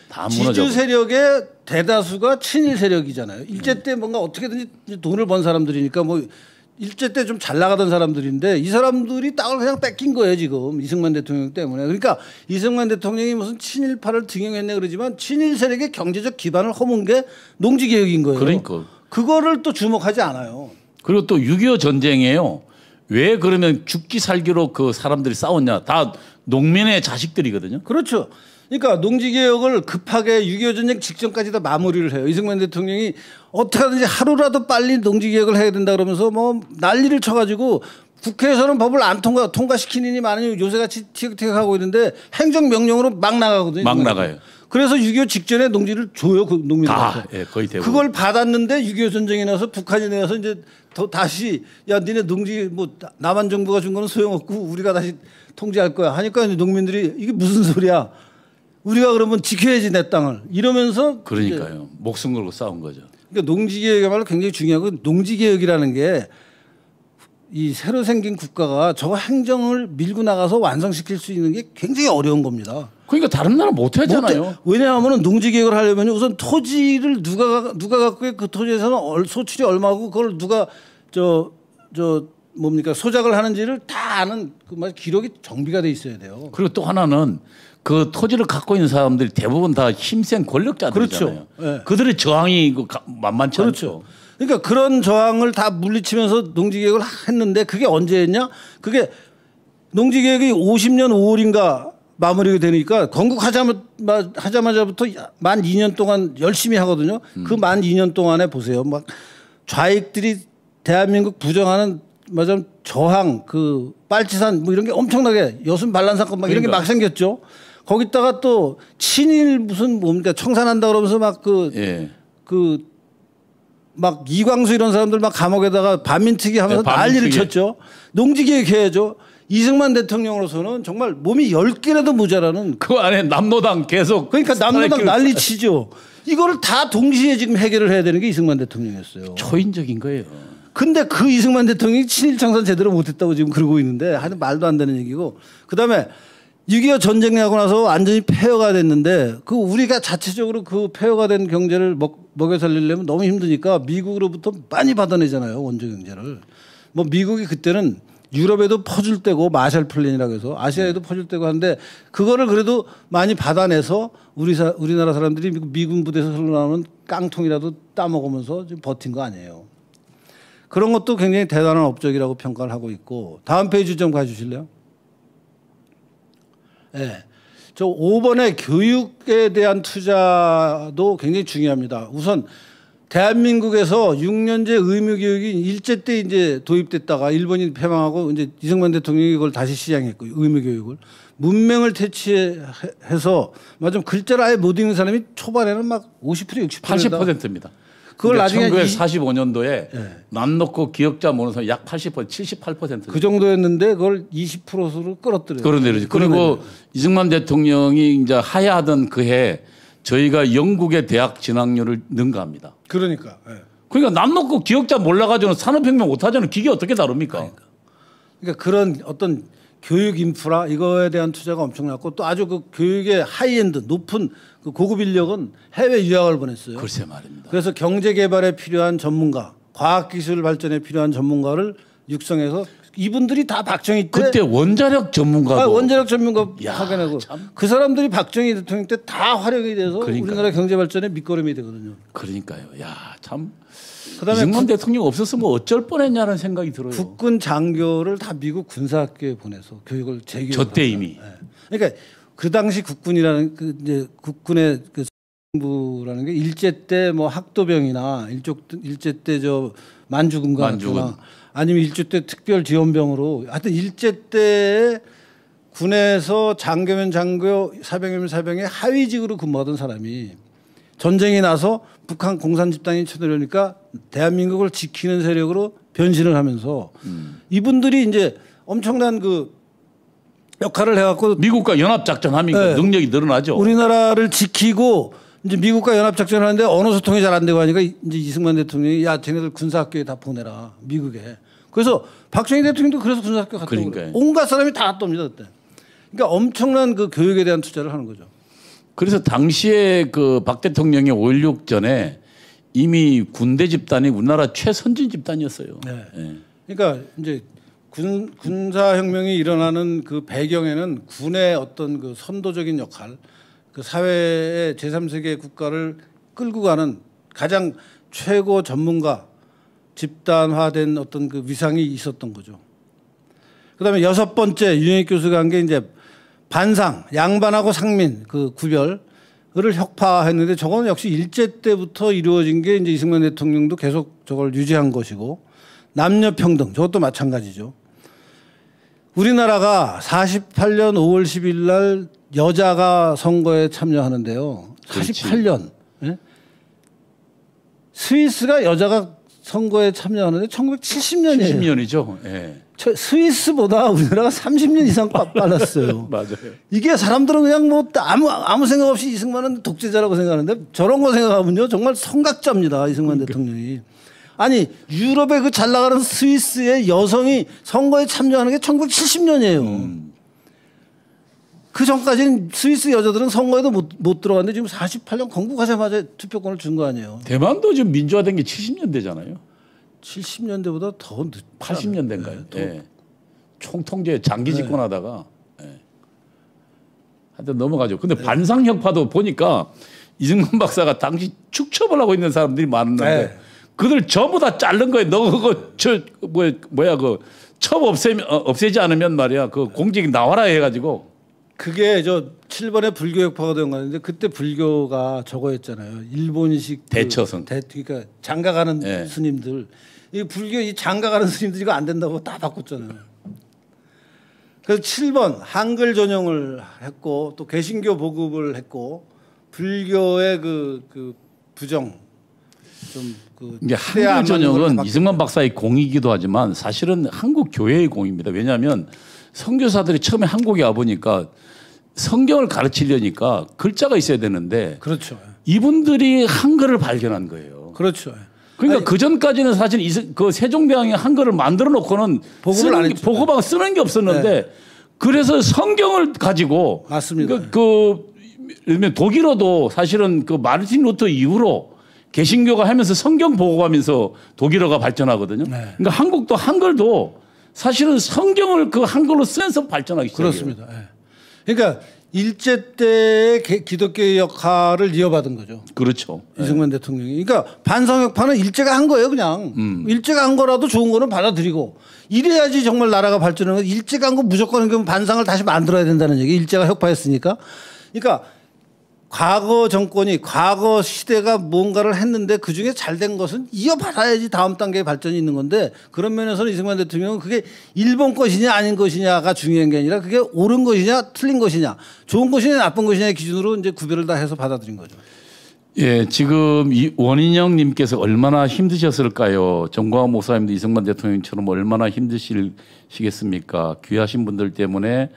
다 무너져. 지주 세력의 대다수가 친일 세력이잖아요. 일제 때 뭔가 어떻게든지 돈을 번 사람들이니까 뭐 일제 때 좀 잘 나가던 사람들인데 이 사람들이 땅을 그냥 뺏긴 거예요 지금 이승만 대통령 때문에. 그러니까 이승만 대통령이 무슨 친일파를 등용했네 그러지만 친일 세력의 경제적 기반을 허문 게 농지 개혁인 거예요. 그러니까 그거를 또 주목하지 않아요. 그리고 또 6.25 전쟁에요. 왜 그러면 죽기 살기로 그 사람들이 싸웠냐? 다 농민의 자식들이거든요. 그렇죠. 그러니까 농지 개혁을 급하게 6.25 전쟁 직전까지 다 마무리를 해요. 이승만 대통령이 어떻게 하든지 하루라도 빨리 농지 개혁을 해야 된다 그러면서 뭐 난리를 쳐가지고 국회에서는 법을 안 통과시키느니 많이 요새같이 티격태격하고 있는데 행정명령으로 막 나가거든요. 막 나가요. 그래서 6.25 직전에 농지를 줘요. 그 농민들한테. 다 예, 거의 대부분. 그걸 받았는데 6.25 전쟁이 나서 북한이 내서 이제 다시 야 니네 농지 뭐 남한 정부가 준 거는 소용없고 우리가 다시 통제할 거야 하니까 농민들이 이게 무슨 소리야. 우리가 그러면 지켜야지 내 땅을 이러면서 그러니까요. 목숨 걸고 싸운 거죠. 그러니까 농지개혁이야말로 굉장히 중요하고 농지개혁이라는 게 이 새로 생긴 국가가 저 행정을 밀고 나가서 완성시킬 수 있는 게 굉장히 어려운 겁니다. 그러니까 다른 나라 못 하잖아요. 왜냐하면 농지개혁을 하려면 우선 토지를 누가 갖고 그 토지에서는 소출이 얼마고 그걸 누가 뭡니까 소작을 하는지를 다 아는 그 기록이 정비가 돼 있어야 돼요. 그리고 또 하나는 그 토지를 갖고 있는 사람들이 대부분 다 힘센 권력자들이잖아요. 그렇죠. 네. 그들의 저항이 만만치 그렇죠. 않죠. 그러니까 그런 저항을 다 물리치면서 농지개혁을 했는데 그게 언제 했냐? 그게 농지개혁이 50년 5월인가 마무리가 되니까 건국하자마자부터 만 2년 동안 열심히 하거든요. 그 만 2년 동안에 보세요. 막 좌익들이 대한민국 부정하는 저항, 그 빨치산 뭐 이런 게 엄청나게 여순 반란 사건 막 이런 게 막 생겼죠. 거기다가 또 친일 무슨 뭡니까 청산한다 그러면서 막 막 이광수 이런 사람들 막 감옥에다가 반민특위 하면서 난리를 쳤죠. 농지개혁 해야죠. 이승만 대통령으로서는 정말 몸이 10개라도 모자라는 그 안에 남노당 계속 그러니까 남노당 난리 치죠. 이거를 다 동시에 지금 해결을 해야 되는 게 이승만 대통령이었어요. 초인적인 거예요. 근데 그 이승만 대통령이 친일 청산 제대로 못했다고 지금 그러고 있는데 하여튼 말도 안 되는 얘기고 그다음에 6.25 전쟁하고 나서 완전히 폐허가 됐는데 그 우리가 자체적으로 그 폐허가 된 경제를 먹여 살리려면 너무 힘드니까 미국으로부터 많이 받아내잖아요. 원조 경제를. 뭐 미국이 그때는 유럽에도 퍼줄 때고 마샬 플랜이라고 해서 아시아에도 퍼줄 때고 하는데 그거를 그래도 많이 받아내서 우리나라 사람들이 미군 부대에서 흘러나오는 깡통이라도 따먹으면서 좀 버틴 거 아니에요. 그런 것도 굉장히 대단한 업적이라고 평가를 하고 있고 다음 페이지 좀 가주실래요? 네. 저 5번의 교육에 대한 투자도 굉장히 중요합니다. 우선 대한민국에서 6년제 의무교육이 일제 때 이제 도입됐다가 일본이 패망하고 이제 이승만 대통령이 그걸 다시 시작했고 의무교육을 문맹을 퇴치해서 맞으면 글자를 아예 못 읽는 사람이 초반에는 막 50% 60% 80%입니다. 그걸 나중에 1945년도에 남 놓고 기억자 모는 사람 약 80% 78%. 그 정도였는데 그걸 20%로 끌어들여요. 그런데 그리고 이승만 대통령이 이제 하야하던 그해 저희가 영국의 대학 진학률을 능가합니다. 그러니까. 그러니까 남 놓고 기억자 몰라가지고는 산업혁명 못하잖아요. 기계 어떻게 다룹니까? 그러니까. 그러니까 그런 어떤 교육 인프라 이거에 대한 투자가 엄청났고 또 아주 그 교육의 하이엔드 높은 그 고급 인력은 해외 유학을 보냈어요. 글쎄 말입니다. 그래서 경제 개발에 필요한 전문가, 과학 기술 발전에 필요한 전문가를 육성해서 이분들이 다 박정희 때 그때 원자력 전문가도 원자력 전문가 야, 파견하고 참. 그 사람들이 박정희 대통령 때 다 활용이 돼서 그러니까요. 우리나라 경제 발전의 밑거름이 되거든요. 그러니까요. 야, 참 그다음에 이승만 대통령 없었으면 어쩔 뻔했냐는 생각이 들어요. 국군 장교를 다 미국 군사학교에 보내서 교육을 재교육을 저 때 합니다. 이미. 예. 그러니까 그 당시 국군이라는 그 이제 국군의 그 부라는 게 일제 때 뭐 학도병이나 일제 때 저 만주군과 만주군. 아니면 일제 때 특별 지원병으로 하여튼 일제 때 군에서 장교면 장교, 사병이면 사병의 하위직으로 근무하던 사람이 전쟁이 나서 북한 공산 집단이 쳐들어오니까 대한민국을 지키는 세력으로 변신을 하면서 이분들이 이제 엄청난 그 역할을 해갖고 미국과 연합 작전 하니까 네. 능력이 늘어나죠. 우리나라를 지키고 이제 미국과 연합 작전을 하는데 언어 소통이 잘 안 되고 하니까 이제 이승만 대통령이 야 쟤네들 군사학교에 다 보내라 미국에. 그래서 박정희 대통령도 그래서 군사학교 갔다 오고 그러니까요. 온갖 사람이 다 갔다 옵니다 그때. 그러니까 엄청난 그 교육에 대한 투자를 하는 거죠. 그래서 당시에 그 박 대통령의 5.16 전에 이미 군대 집단이 우리나라 최선진 집단이었어요. 네. 예. 그러니까 이제 군사혁명이 일어나는 그 배경에는 군의 어떤 그 선도적인 역할, 그 사회의 제3세계 국가를 끌고 가는 가장 최고 전문가 집단화된 어떤 그 위상이 있었던 거죠. 그다음에 여섯 번째 윤영익 교수가 한 게 이제 반상, 양반하고 상민 그 구별을 혁파했는데 저거는 역시 일제 때부터 이루어진 게 이제 이승만 대통령도 계속 저걸 유지한 것이고 남녀 평등 저것도 마찬가지죠. 우리나라가 48년 5월 10일 날 여자가 선거에 참여하는데요. 그렇지. 48년. 예? 스위스가 여자가 선거에 참여하는데 1970년이에요. 70년이죠. 예. 스위스보다 우리나라가 30년 이상 빨랐어요. 맞아요. 이게 사람들은 그냥 뭐 아무 생각 없이 이승만은 독재자라고 생각하는데 저런 거 생각하면요 정말 성각자입니다. 이승만 대통령이. 아니 유럽의 그 잘 나가는 스위스의 여성이 선거에 참여하는 게 1970년이에요. 그 전까지는 스위스 여자들은 선거에도 못 들어갔는데 지금 48년 건국하자마자 투표권을 준 거 아니에요. 대만도 지금 민주화된 게 70년대잖아요. 70년대보다 더 늦. 80년대인가요? 네, 예. 총통제 장기 집권하다가 예. 하여튼 넘어가죠. 근데 반상혁파도 보니까 이승만 박사가 당시 축첩을 하고 있는 사람들이 많은데 네. 그들 전부 다 자른 거예요. 너 그거 뭐야 그 첩 없애지 않으면 말이야 그 공직이 나와라 해가지고 그게 저 7번에 불교역파가 된 거였는데 그때 불교가 저거였잖아요. 일본식 대처성. 그러니까 장가가는 네. 스님들. 이 불교 이 장가가는 스님들 이거 안 된다고 다 바꿨잖아요. 그래서 7번 한글 전용을 했고 또 개신교 보급을 했고 불교의 그 부정 좀그 이게 한글 전형은 이승만 박사의 공이기도 하지만 사실은 한국 교회의 공입니다. 왜냐하면 선교사들이 처음에 한국에 와 보니까 성경을 가르치려니까 글자가 있어야 되는데 그렇죠. 이분들이 한글을 발견한 거예요. 그렇죠. 그러니까 그 전까지는 사실 그 세종대왕이 한글을 만들어 놓고는 보급을 안 했죠. 보고방 쓰는 게 없었는데 그래서 성경을 가지고 맞습니다. 예를 들면 독일어도 사실은 그 마르틴 루터 이후로 개신교가 하면서 성경 보고하면서 독일어가 발전하거든요. 네. 그러니까 한국도 한글도 사실은 성경을 그 한글로 쓰면서 발전하기 시작해요. 그렇습니다. 예. 그러니까 일제 때의 기독교의 역할을 이어받은 거죠. 그렇죠. 이승만 대통령이. 그러니까 반성혁파는 일제가 한 거예요, 그냥. 일제가 한 거라도 좋은 거는 받아들이고 이래야지 정말 나라가 발전하는 거. 일제가 한 거 무조건 그러면 반상을 다시 만들어야 된다는 얘기. 일제가 혁파했으니까. 그러니까 과거 정권이 과거 시대가 뭔가를 했는데 그중에 잘된 것은 이어받아야지 다음 단계의 발전이 있는 건데 그런 면에서는 이승만 대통령은 그게 일본 것이냐 아닌 것이냐가 중요한 게 아니라 그게 옳은 것이냐 틀린 것이냐 좋은 것이냐 나쁜 것이냐의 기준으로 이제 구별을 다 해서 받아들인 거죠. 예, 지금 이 원인영 님께서 얼마나 힘드셨을까요? 정광훈 목사님도 이승만 대통령처럼 얼마나 힘드시겠습니까? 귀하신 분들 때문에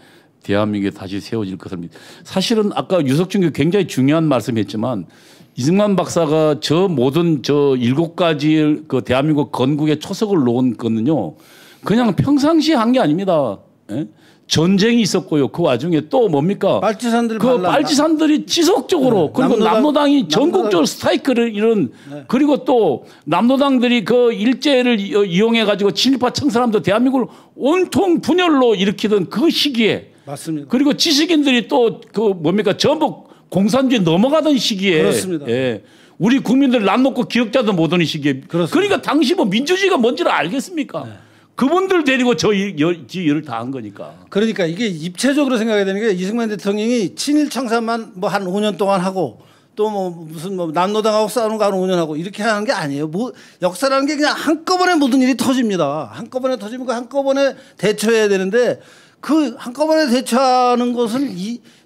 대한민국이 다시 세워질 것을 사실은 아까 유석준 교수 굉장히 중요한 말씀했지만 이승만 박사가 저 모든 저 7가지 그 대한민국 건국의 초석을 놓은 거는요. 그냥 평상시에 한 게 아닙니다. 예? 전쟁이 있었고요. 그 와중에 또 뭡니까? 빨치산들 그 빨치산들이 지속적으로 그리고 남노당이 전국적으로 스트라이크를 이런 그리고 또 남노당들이 그 일제를 이용해 가지고 친일파 청사람들 대한민국을 온통 분열로 일으키던 그 시기에 맞습니다. 그리고 지식인들이 또 그 뭡니까 전북 공산주의 넘어가던 시기에 그렇습니다. 예. 우리 국민들 남 놓고 기억자도 못 오는 시기에 그렇습니다. 그러니까 당시 뭐 민주주의가 뭔지를 알겠습니까? 그분들 데리고 저 일을 다 한 거니까. 그러니까 이게 입체적으로 생각해야 되는 게 이승만 대통령이 친일 청산만 뭐 한 5년 동안 하고 또 뭐 무슨 뭐 남노당하고 싸우는 거 한 5년 하고 이렇게 하는 게 아니에요. 뭐 역사라는 게 그냥 한꺼번에 모든 일이 터집니다. 한꺼번에 터지면 그 한꺼번에 대처해야 되는데 그 한꺼번에 대처하는 것은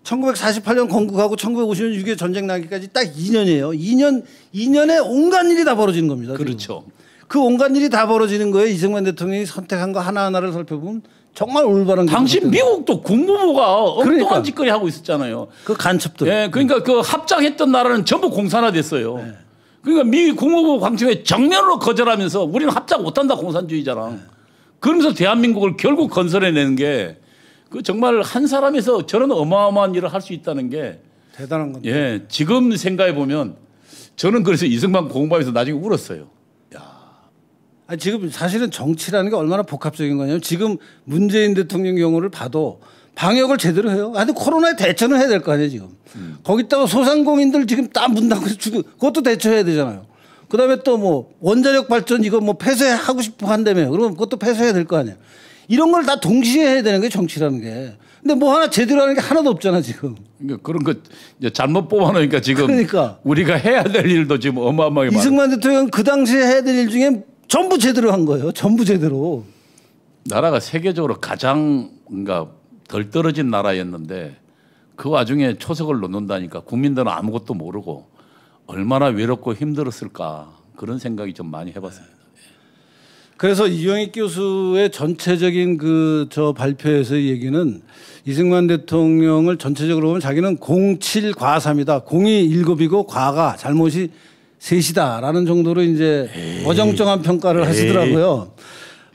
1948년 건국하고 1950년 6.25 전쟁 나기까지 딱 2년이에요. 2년에 온갖 일이 다 벌어지는 겁니다. 그렇죠. 그 온갖 일이 다 벌어지는 거에 이승만 대통령이 선택한 거 하나하나를 살펴보면 정말 올바른 당신 미국도 국무부가 엉뚱한 그러니까. 짓거리 하고 있었잖아요. 그 간첩들. 예, 그러니까 그 합작했던 나라는 전부 공산화됐어요. 네. 그러니까 미 국무부 방침에 정면으로 거절하면서 우리는 합작 못한다 공산주의자랑. 네. 그러면서 대한민국을 결국 건설해내는 게 그 정말 한 사람에서 저런 어마어마한 일을 할 수 있다는 게 대단한 건데. 예, 지금 생각해 보면 저는 그래서 이승만 공부하면서 나중에 울었어요. 아니 지금 사실은 정치라는 게 얼마나 복합적인 거냐면 지금 문재인 대통령 경우를 봐도 방역을 제대로 해요. 하여튼 코로나에 대처는 해야 될 거 아니에요 지금. 거기다가 소상공인들 지금 다 문 닫고 죽고 그것도 대처해야 되잖아요. 그다음에 또 뭐 원자력 발전 이거 뭐 폐쇄하고 싶어 한다며. 그러면 그것도 폐쇄해야 될 거 아니에요. 이런 걸 다 동시에 해야 되는 게 정치라는 게. 근데 뭐 하나 제대로 하는 게 하나도 없잖아 지금. 그러니까 그런 거 이제 잘못 뽑아놓으니까 지금 그러니까. 우리가 해야 될 일도 지금 어마어마하게 많아요. 이승만 대통령 그 당시에 해야 될 일 중에 전부 제대로 한 거예요. 전부 제대로. 나라가 세계적으로 가장 뭔가 덜 떨어진 나라였는데 그 와중에 초석을 놓는다니까 국민들은 아무것도 모르고 얼마나 외롭고 힘들었을까 그런 생각이 좀 많이 해봤습니다. 그래서 이영익 교수의 전체적인 그 저 발표에서의 얘기는 이승만 대통령을 전체적으로 보면 자기는 07과삼이다. 0이 7이고 과가 잘못이 셋이다라는 정도로 이제 어정쩡한 평가를 하시더라고요.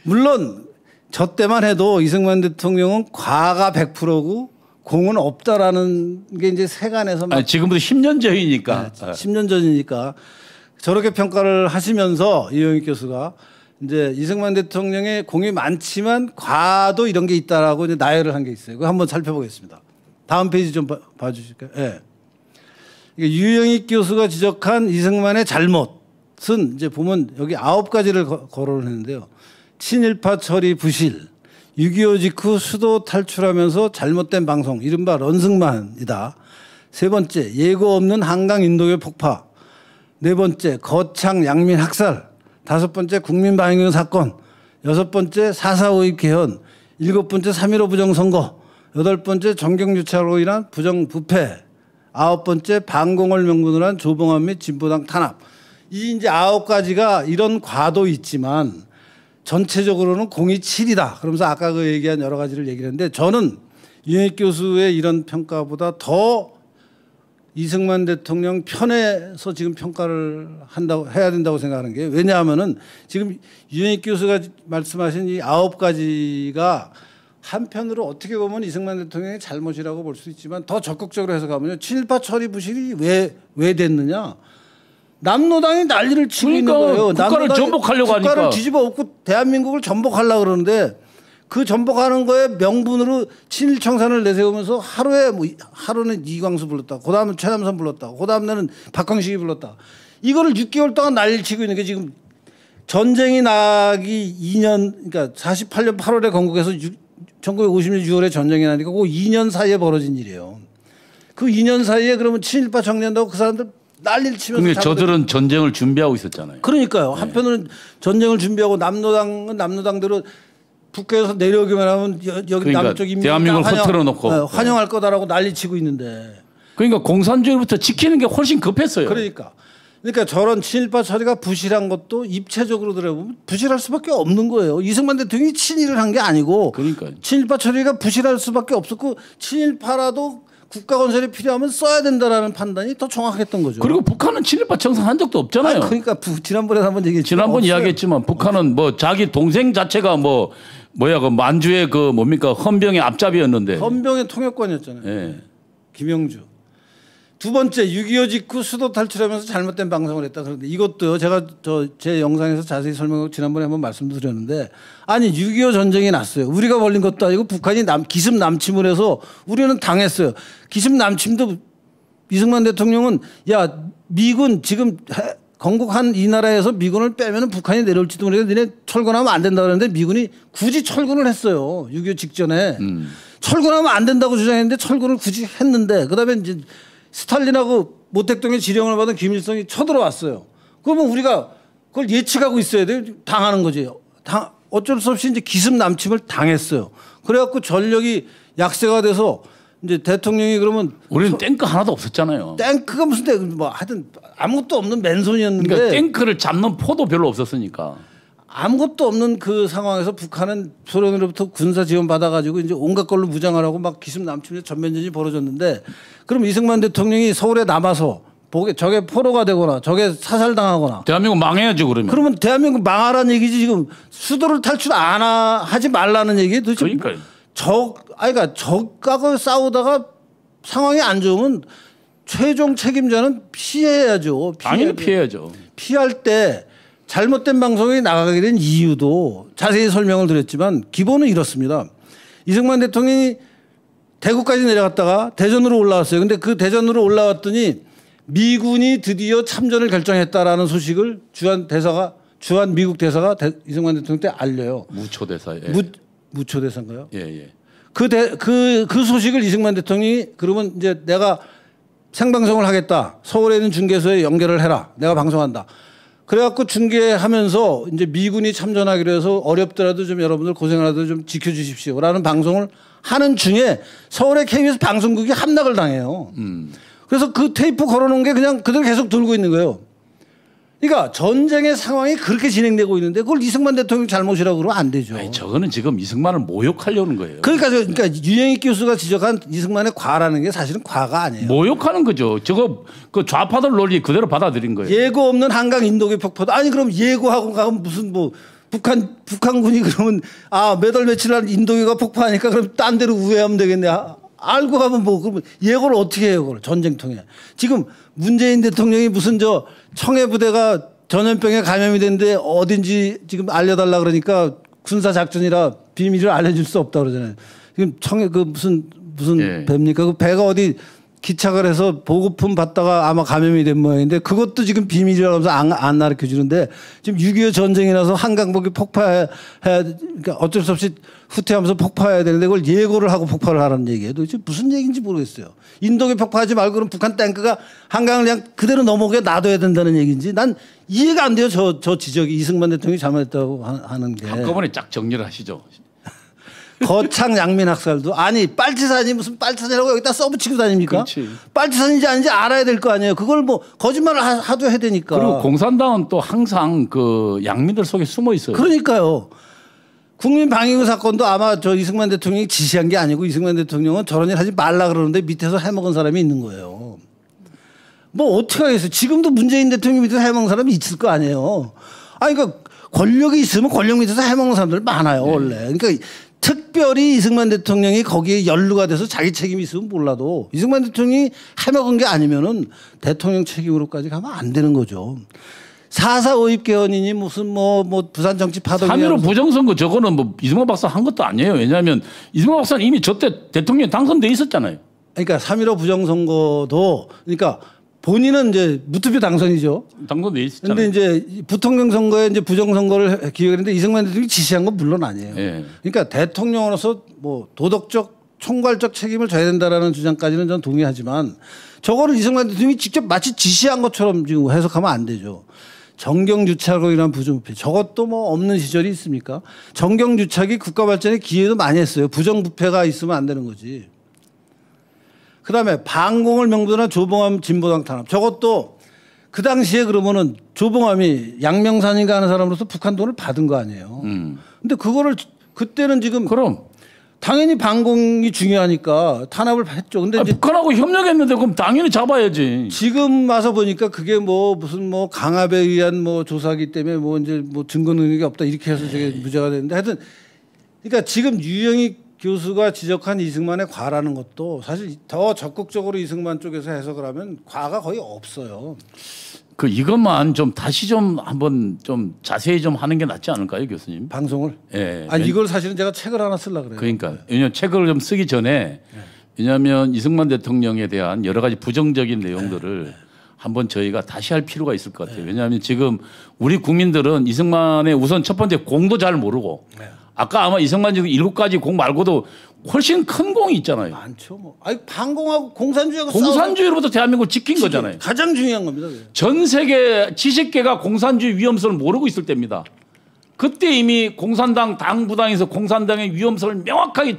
물론 저 때만 해도 이승만 대통령은 과가 100%고 공은 없다라는 게 이제 세간에서 막 아니, 지금부터 10년 전이니까. 10년 전이니까 저렇게 평가를 하시면서 이영익 교수가 이제 이승만 대통령의 공이 많지만 과도 이런 게 있다라고 이제 나열을 한 게 있어요. 그거 한번 살펴보겠습니다. 다음 페이지 좀 봐주실까요? 예. 네. 유영익 교수가 지적한 이승만의 잘못은 이제 보면 여기 9가지를 거론을 했는데요. 친일파 처리 부실, 6.25 직후 수도 탈출하면서 잘못된 방송, 이른바 런승만이다. 세 번째, 예고 없는 한강 인도교 폭파. 네 번째, 거창 양민 학살. 다섯 번째, 국민방위군 사건. 여섯 번째, 4.4 오입 개헌. 일곱 번째, 3.15 부정선거. 여덟 번째, 정경유착으로 인한 부정부패. 아홉 번째, 반공을 명분으로 한 조봉암 및 진보당 탄압. 이 이제 9가지가 이런 과도 있지만 전체적으로는 공이 7이다. 그러면서 아까 그 얘기한 여러 가지를 얘기를 했는데 저는 유영익 교수의 이런 평가보다 더 이승만 대통령 편에서 지금 평가를 해야 된다고 생각하는 게 왜냐하면은 지금 유영익 교수가 말씀하신 이 9가지가 한편으로 어떻게 보면 이승만 대통령의 잘못이라고 볼 수 있지만 더 적극적으로 해석하면요. 친일파 처리 부실이 왜 됐느냐. 남노당이 난리를 치고 그러니까 있는 거예요. 국가를 전복하려고 하니까. 국가를 뒤집어 엎고 대한민국을 전복하려고 그러는데 그 전복하는 거에 명분으로 친일 청산을 내세우면서 하루는 이광수 불렀다. 그다음은 최남선 불렀다. 그다음에는 박광식이 불렀다. 이거를 6개월 동안 난리를 치고 있는 게 지금 전쟁이 나기 2년 그러니까 48년 8월에 건국해서 1950년 6월에 전쟁이 나니까 그 2년 사이에 벌어진 일이에요. 그 2년 사이에 그러면 친일파 정리한다고 그 사람들 난리를 치면서. 그러니까 저들은 전쟁을 준비하고 있었잖아요. 그러니까요. 한편으로는 전쟁을 준비하고 남노당은 남노당대로 북에서 내려오기만 하면 여기 그러니까 남쪽 인민 대한민국을 흐트러 놓고 환영할 거다라고 난리치고 있는데. 그러니까 공산주의부터 지키는 게 훨씬 급했어요. 그러니까 저런 친일파 처리가 부실한 것도 입체적으로 들어보면 부실할 수밖에 없는 거예요. 이승만 대통령이 친일을 한 게 아니고 그러니까요. 친일파 처리가 부실할 수밖에 없었고 친일파라도 국가 건설이 필요하면 써야 된다라는 판단이 더 정확했던 거죠. 그리고 북한은 친일파 청산한 적도 없잖아요. 아니, 그러니까 지난번에 한번 얘기했지만 지난번 이야기했지만 북한은 뭐 자기 동생 자체가 뭐야 그 만주의 그 뭡니까 헌병의 앞잡이였는데. 헌병의 통역관이었잖아요. 예. 김영주. 두 번째 6.25 직후 수도 탈출하면서 잘못된 방송을 했다. 그런데 이것도요. 제가 제 영상에서 자세히 설명하고 지난번에 한번 말씀도 드렸는데 아니 6.25 전쟁이 났어요. 우리가 벌린 것도 아니고 북한이 기습 남침을 해서 우리는 당했어요. 기습 남침도 이승만 대통령은 야 미군 지금 건국한 이 나라에서 미군을 빼면 북한이 내려올지도 모르겠는데 니네 철군하면 안 된다 그러는데 미군이 굳이 철군을 했어요. 6.25 직전에. 철군하면 안 된다고 주장했는데 철군을 굳이 했는데 그다음에 이제 스탈린하고 모택동의 지령을 받은 김일성이 쳐들어왔어요. 그러면 우리가 그걸 예측하고 있어야 돼요. 당하는 거지. 어쩔 수 없이 이제 기습 남침을 당했어요. 그래갖고 전력이 약세가 돼서 이제 대통령이 그러면 우리는 탱크 하나도 없었잖아요. 탱크가 무슨 뭐 하여튼 아무것도 없는 맨손이었는데 그러니까 탱크를 잡는 포도 별로 없었으니까. 아무것도 없는 그 상황에서 북한은 소련으로부터 군사 지원 받아가지고 이제 온갖 걸로 무장하라고 막 기습 남침에 전면전이 벌어졌는데 그럼 이승만 대통령이 서울에 남아서 저게 포로가 되거나 저게 사살당하거나 대한민국 망해야죠 그러면. 그러면 대한민국 망하라는 얘기지 지금 수도를 탈출 하지 말라는 얘기 도대체 그러니까요. 그러니까 적하고 싸우다가 상황이 안 좋으면 최종 책임자는 피해야죠. 당연히 피해야죠. 피할 때 잘못된 방송이 나가게 된 이유도 자세히 설명을 드렸지만 기본은 이렇습니다. 이승만 대통령이 대구까지 내려갔다가 대전으로 올라왔어요. 근데 그 대전으로 올라왔더니 미군이 드디어 참전을 결정했다라는 소식을 주한 미국 대사가 이승만 대통령 때 알려요. 무초 대사에. 무초 대사인가요? 예, 예. 그 소식을 이승만 대통령이 그러면 이제 내가 생방송을 하겠다. 서울에 있는 중계소에 연결을 해라. 내가 방송한다. 그래갖고 중계하면서 이제 미군이 참전하기로 해서 어렵더라도 좀 여러분들 고생하라도 좀 지켜주십시오라는 방송을 하는 중에 서울의 KBS 방송국이 함락을 당해요. 그래서 그 테이프 걸어놓은 게 그냥 그대로 계속 돌고 있는 거예요. 그러니까 전쟁의 상황이 그렇게 진행되고 있는데 그걸 이승만 대통령 잘못이라고 그러면 안 되죠. 아니, 저거는 지금 이승만을 모욕하려는 거예요. 그러니까 유영익 교수가 지적한 이승만의 과라는 게 사실은 과가 아니에요. 모욕하는 거죠. 저거 그 좌파들 논리 그대로 받아들인 거예요. 예고 없는 한강 인도계 폭파도 아니 그럼 예고하고 가면 무슨 뭐 북한군이 그러면 몇 월 며칠 날 인도계가 폭파하니까 그럼 딴 데로 우회하면 되겠네. 알고 가면 뭐 그러면 예고를 어떻게 해요, 그걸 전쟁통에. 지금 문재인 대통령이 무슨 청해 부대가 전염병에 감염이 됐는데 어딘지 지금 알려달라 그러니까 군사 작전이라 비밀을 알려줄 수 없다 그러잖아요. 지금 청해 무슨 예. 배입니까? 그 배가 어디 기착을 해서 보급품 받다가 아마 감염이 된 모양인데 그것도 지금 비밀이라고 하면서 안 가르쳐 주는데 지금 6.25 전쟁이 나서 한강복이 폭파해야 그러니까 어쩔 수 없이 후퇴하면서 폭파해야 되는데 그걸 예고를 하고 폭발을 하라는 얘기예요. 도대체 무슨 얘기인지 모르겠어요. 인도계 폭파하지 말고 그럼 북한 탱크가 한강을 그냥 그대로 넘어오게 놔둬야 된다는 얘기인지 난 이해가 안 돼요. 저 지적이 이승만 대통령이 잘못했다고 하는 게. 한꺼번에 쫙 정리를 하시죠. 거창 양민 학살도 아니 빨치산이 무슨 빨치산이라고 여기다 써붙이고 다닙니까? 그렇지. 빨치산인지 아닌지 알아야 될 거 아니에요. 그걸 뭐 거짓말을 하도 해야 되니까. 그리고 공산당은 또 항상 그 양민들 속에 숨어 있어요. 그러니까요. 국민방위군 사건도 아마 이승만 대통령이 지시한 게 아니고 이승만 대통령은 저런 일 하지 말라 그러는데 밑에서 해먹은 사람이 있는 거예요. 뭐 어떻게 하겠어요. 지금도 문재인 대통령 밑에서 해먹는 사람이 있을 거 아니에요. 아니 그러니까 권력이 있으면 권력 밑에서 해먹는 사람들 많아요. 네. 원래. 그러니까 특별히 이승만 대통령이 거기에 연루가 돼서 자기 책임이 있으면 몰라도 이승만 대통령이 해먹은 게 아니면은 대통령 책임으로까지 가면 안 되는 거죠. 4.4 오입 개헌이니 무슨 뭐 부산 정치 파동이 3.15 부정선거 저거는 뭐 이승만 박사 한 것도 아니에요. 왜냐하면 이승만 박사는 이미 저때 대통령에 당선돼 있었잖아요. 그러니까 3.15 부정선거도 그러니까 본인은 이제 무투표 당선이죠. 당선돼 있었잖아요. 그런데 이제 부통령 선거에 이제 부정선거를 기획했는데 이승만 대통령이 지시한 건 물론 아니에요. 예. 그러니까 대통령으로서 뭐 도덕적 총괄적 책임을 져야 된다라는 주장까지는 저는 동의하지만 저거를 이승만 대통령이 직접 마치 지시한 것처럼 지금 해석하면 안 되죠. 정경유착으로 인한 부정부패 저것도 뭐 없는 시절이 있습니까? 정경유착이 국가 발전에 기여도 많이 했어요. 부정부패가 있으면 안 되는 거지. 그다음에 반공을 명분한 조봉암 진보당 탄압 저것도 그 당시에 그러면은 조봉암이 양명산인가 하는 사람으로서 북한 돈을 받은 거 아니에요. 근데 그거를 그때는 지금 그럼 당연히 반공이 중요하니까 탄압을 했죠. 근데 이제 북한하고 협력했는데 그럼 당연히 잡아야지. 지금 와서 보니까 그게 뭐 무슨 뭐 강압에 의한 뭐 조사기 때문에 뭐 이제 뭐 증거 능력이 없다 이렇게 해서 저게 무죄가 됐는데 하여튼 그러니까 지금 유영희 교수가 지적한 이승만의 과라는 것도 사실 더 적극적으로 이승만 쪽에서 해석을 하면 과가 거의 없어요. 그 이것만 좀 다시 좀 한번 좀 자세히 좀 하는 게 낫지 않을까요, 교수님? 방송을? 예. 아니 이걸 사실은 제가 책을 하나 쓰려고 그래요. 그러니까 왜냐하면 책을 좀 쓰기 전에 왜냐하면 이승만 대통령에 대한 여러 가지 부정적인 내용들을 한번 저희가 다시 할 필요가 있을 것 같아요. 왜냐하면 지금 우리 국민들은 이승만의 우선 첫 번째 공도 잘 모르고 아까 아마 이승만 지금 7가지 공 말고도 훨씬 큰 공이 있잖아요. 많죠. 뭐. 아니 반공하고 공산주의하고 공산주의로부터 대한민국을 지킨 거잖아요. 가장 중요한 겁니다. 그게. 전 세계 지식계가 공산주의 위험성을 모르고 있을 때입니다. 그때 이미 공산당 당부당에서 공산당의 위험성을 명확하게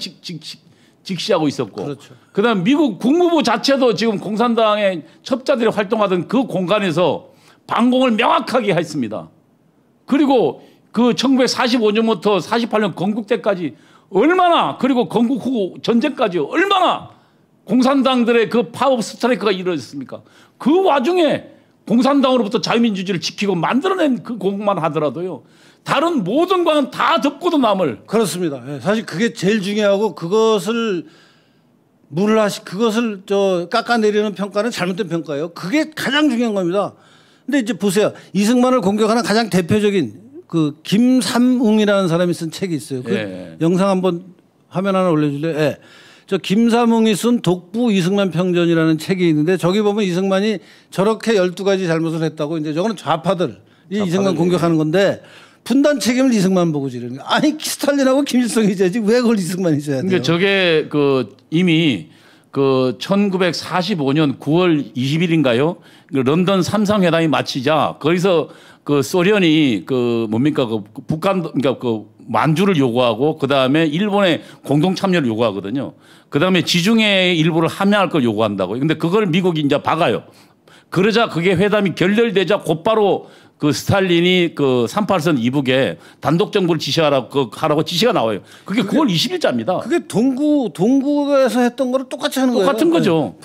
직시하고 있었고 그렇죠. 그다음 미국 국무부 자체도 지금 공산당의 첩자들이 활동하던 그 공간에서 반공을 명확하게 했습니다. 그리고 그 1945년부터 48년 건국 때까지 얼마나 그리고 건국 후 전쟁까지 얼마나 공산당들의 그 파업 스트라이크가 이루어졌습니까? 그 와중에 공산당으로부터 자유민주주의를 지키고 만들어낸 그 공만 하더라도요. 다른 모든 과는 다 덮고도 남을. 그렇습니다. 예, 사실 그게 제일 중요하고 그것을 그것을 깎아내리는 평가는 잘못된 평가예요. 그게 가장 중요한 겁니다. 근데 이제 보세요. 이승만을 공격하는 가장 대표적인 그 김삼웅이라는 사람이 쓴 책이 있어요. 그 예. 영상 한번 화면 하나 올려줄래요? 예. 저 김삼웅이 쓴 독부 이승만 평전이라는 책이 있는데 저기 보면 이승만이 저렇게 12가지 잘못을 했다고 이제 저거는 좌파들이 이승만 공격하는 건데 분단 책임을 이승만 보고 지르는 거예요. 아니 스탈린하고 김일성이 져야지 왜 그걸 이승만이 져야 돼요? 그러니까 저게 그 이미 그 1945년 9월 20일인가요? 그 런던 삼상회담이 마치자 거기서 그 소련이 그 뭡니까 그 북한 그러니까 그 만주를 요구하고 그 다음에 일본의 공동 참여를 요구하거든요. 그 다음에 지중해 일부를 함양할 걸 요구한다고. 근데 그걸 미국이 이제 박아요. 그러자 그게 회담이 결렬되자 곧바로 그 스탈린이 그 38선 이북에 단독 정부를 지시하라고 하라고 지시가 나와요. 그게 9월 20일자입니다. 그게 동구에서 했던 거를 똑같이 하는 거예요. 똑같은 거죠.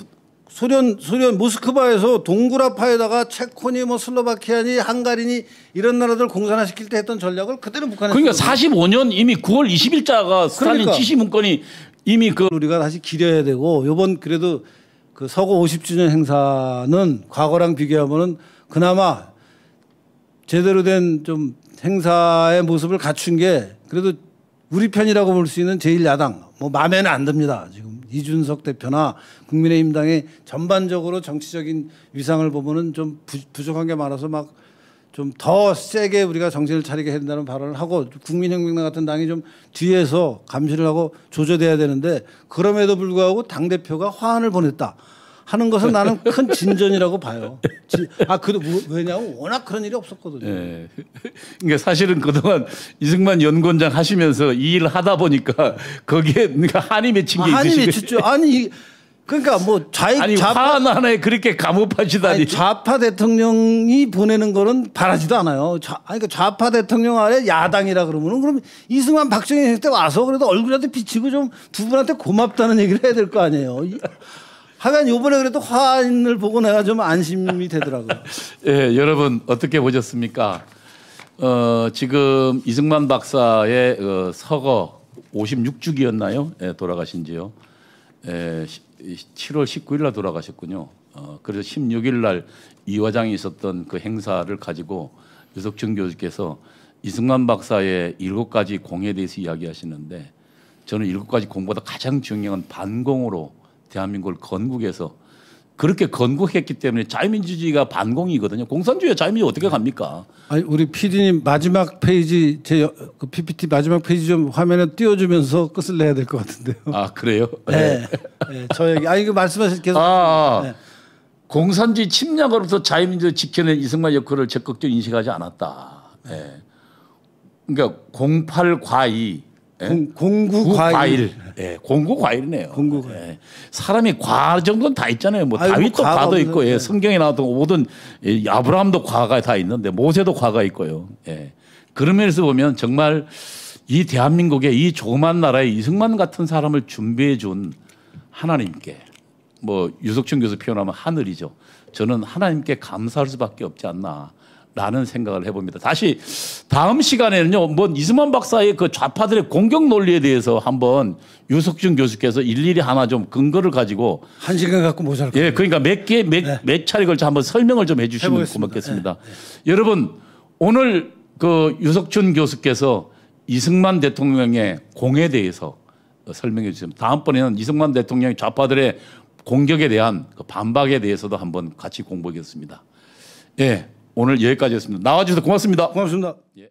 소련 모스크바에서 동구라파에다가 체코니 뭐 슬로바키아니 헝가리니 이런 나라들 공산화시킬 때 했던 전략을 그대로 북한에 그러니까 45년 이미 9월 20일자가 스탈린 그러니까. 지시 문건이 이미 그 우리가 다시 기려야 되고 요번 그래도 그 서거 50주년 행사는 과거랑 비교하면은 그나마 제대로 된 좀 행사의 모습을 갖춘 게 그래도 우리 편이라고 볼 수 있는 제1야당 뭐 마음에는 안 듭니다. 지금 이준석 대표나 국민의힘당의 전반적으로 정치적인 위상을 보면은 좀 부족한 게 많아서 막 좀 더 세게 우리가 정신을 차리게 해야 된다는 발언을 하고 국민혁명당 같은 당이 좀 뒤에서 감시를 하고 조져돼야 되는데 그럼에도 불구하고 당대표가 화환을 보냈다 하는 것은 나는 큰 진전이라고 봐요. 왜냐하면 워낙 그런 일이 없었거든요. 예. 그러니까 사실은 그동안 이승만 연구원장 하시면서 이 일을 하다 보니까 거기에 그러니까 한이 맺힌 게 한이 있으시고 맺혔죠. 아니 그러니까 뭐 아니 화 하나에 그렇게 감옥하시다니. 아니, 좌파 대통령이 보내는 거는 바라지도 않아요. 그러니까 좌파 대통령 아래 야당이라 그러면은 그럼 이승만 박정희 때 와서 그래도 얼굴한테 비치고 좀 두 분한테 고맙다는 얘기를 해야 될 거 아니에요. 하여간 요번에 그래도 화인을 보고 내가 좀 안심이 되더라고요. 예, 여러분 어떻게 보셨습니까? 지금 이승만 박사의 서거 56주기였나요? 예, 돌아가신 지요. 7월 19일 날 돌아가셨군요. 그래서 16일 날 이화장이 있었던 그 행사를 가지고 유석춘 교수께서 이승만 박사의 7가지 공에 대해서 이야기하시는데 저는 7가지 공보다 가장 중요한 반공으로 대한민국을 건국해서 그렇게 건국했기 때문에 자유민주주의가 반공이거든요. 공산주의와 자유민주주의 어떻게 갑니까? 아니 우리 PD님 마지막 페이지 그 PPT 마지막 페이지 좀 화면에 띄워주면서 끝을 내야 될 것 같은데요. 아 그래요? 네. 네. 저 얘기 이거 말씀하실 계속. 네. 공산주의 침략으로부터 자유민주주의 지켜낸 이승만 역할을 적극적으로 인식하지 않았다. 네. 그러니까 08과이 공구 과일. 예, 공구 과일이네요. 공구 과일. 예. 사람이 과 정도는 다 있잖아요. 뭐 아이고, 다윗도 과도 있고, 예. 네. 성경에 나왔던 모든 아브라함도 과가 다 있는데 모세도 과가 있고요. 예. 그런 면에서 보면 정말 이 대한민국의 이 조그만 나라에 이승만 같은 사람을 준비해 준 하나님께 뭐 유석춘 교수 표현하면 하늘이죠. 저는 하나님께 감사할 수밖에 없지 않나라는 생각을 해봅니다. 다시 다음 시간에는요, 뭐 이승만 박사의 그 좌파들의 공격 논리에 대해서 한번 유석춘 교수께서 일일이 하나 좀 근거를 가지고 1시간 갖고 모자랄 거예요. 예, 그러니까 몇 차례 걸쳐 한번 설명을 좀 해주시면 해보겠습니다. 고맙겠습니다. 여러분 오늘 그 유석춘 교수께서 이승만 대통령의 공에 대해서 설명해 주시면 다음번에는 이승만 대통령의 좌파들의 공격에 대한 그 반박에 대해서도 한번 같이 공부하겠습니다. 예, 오늘 여기까지였습니다. 나와주셔서 고맙습니다. 고맙습니다. 예.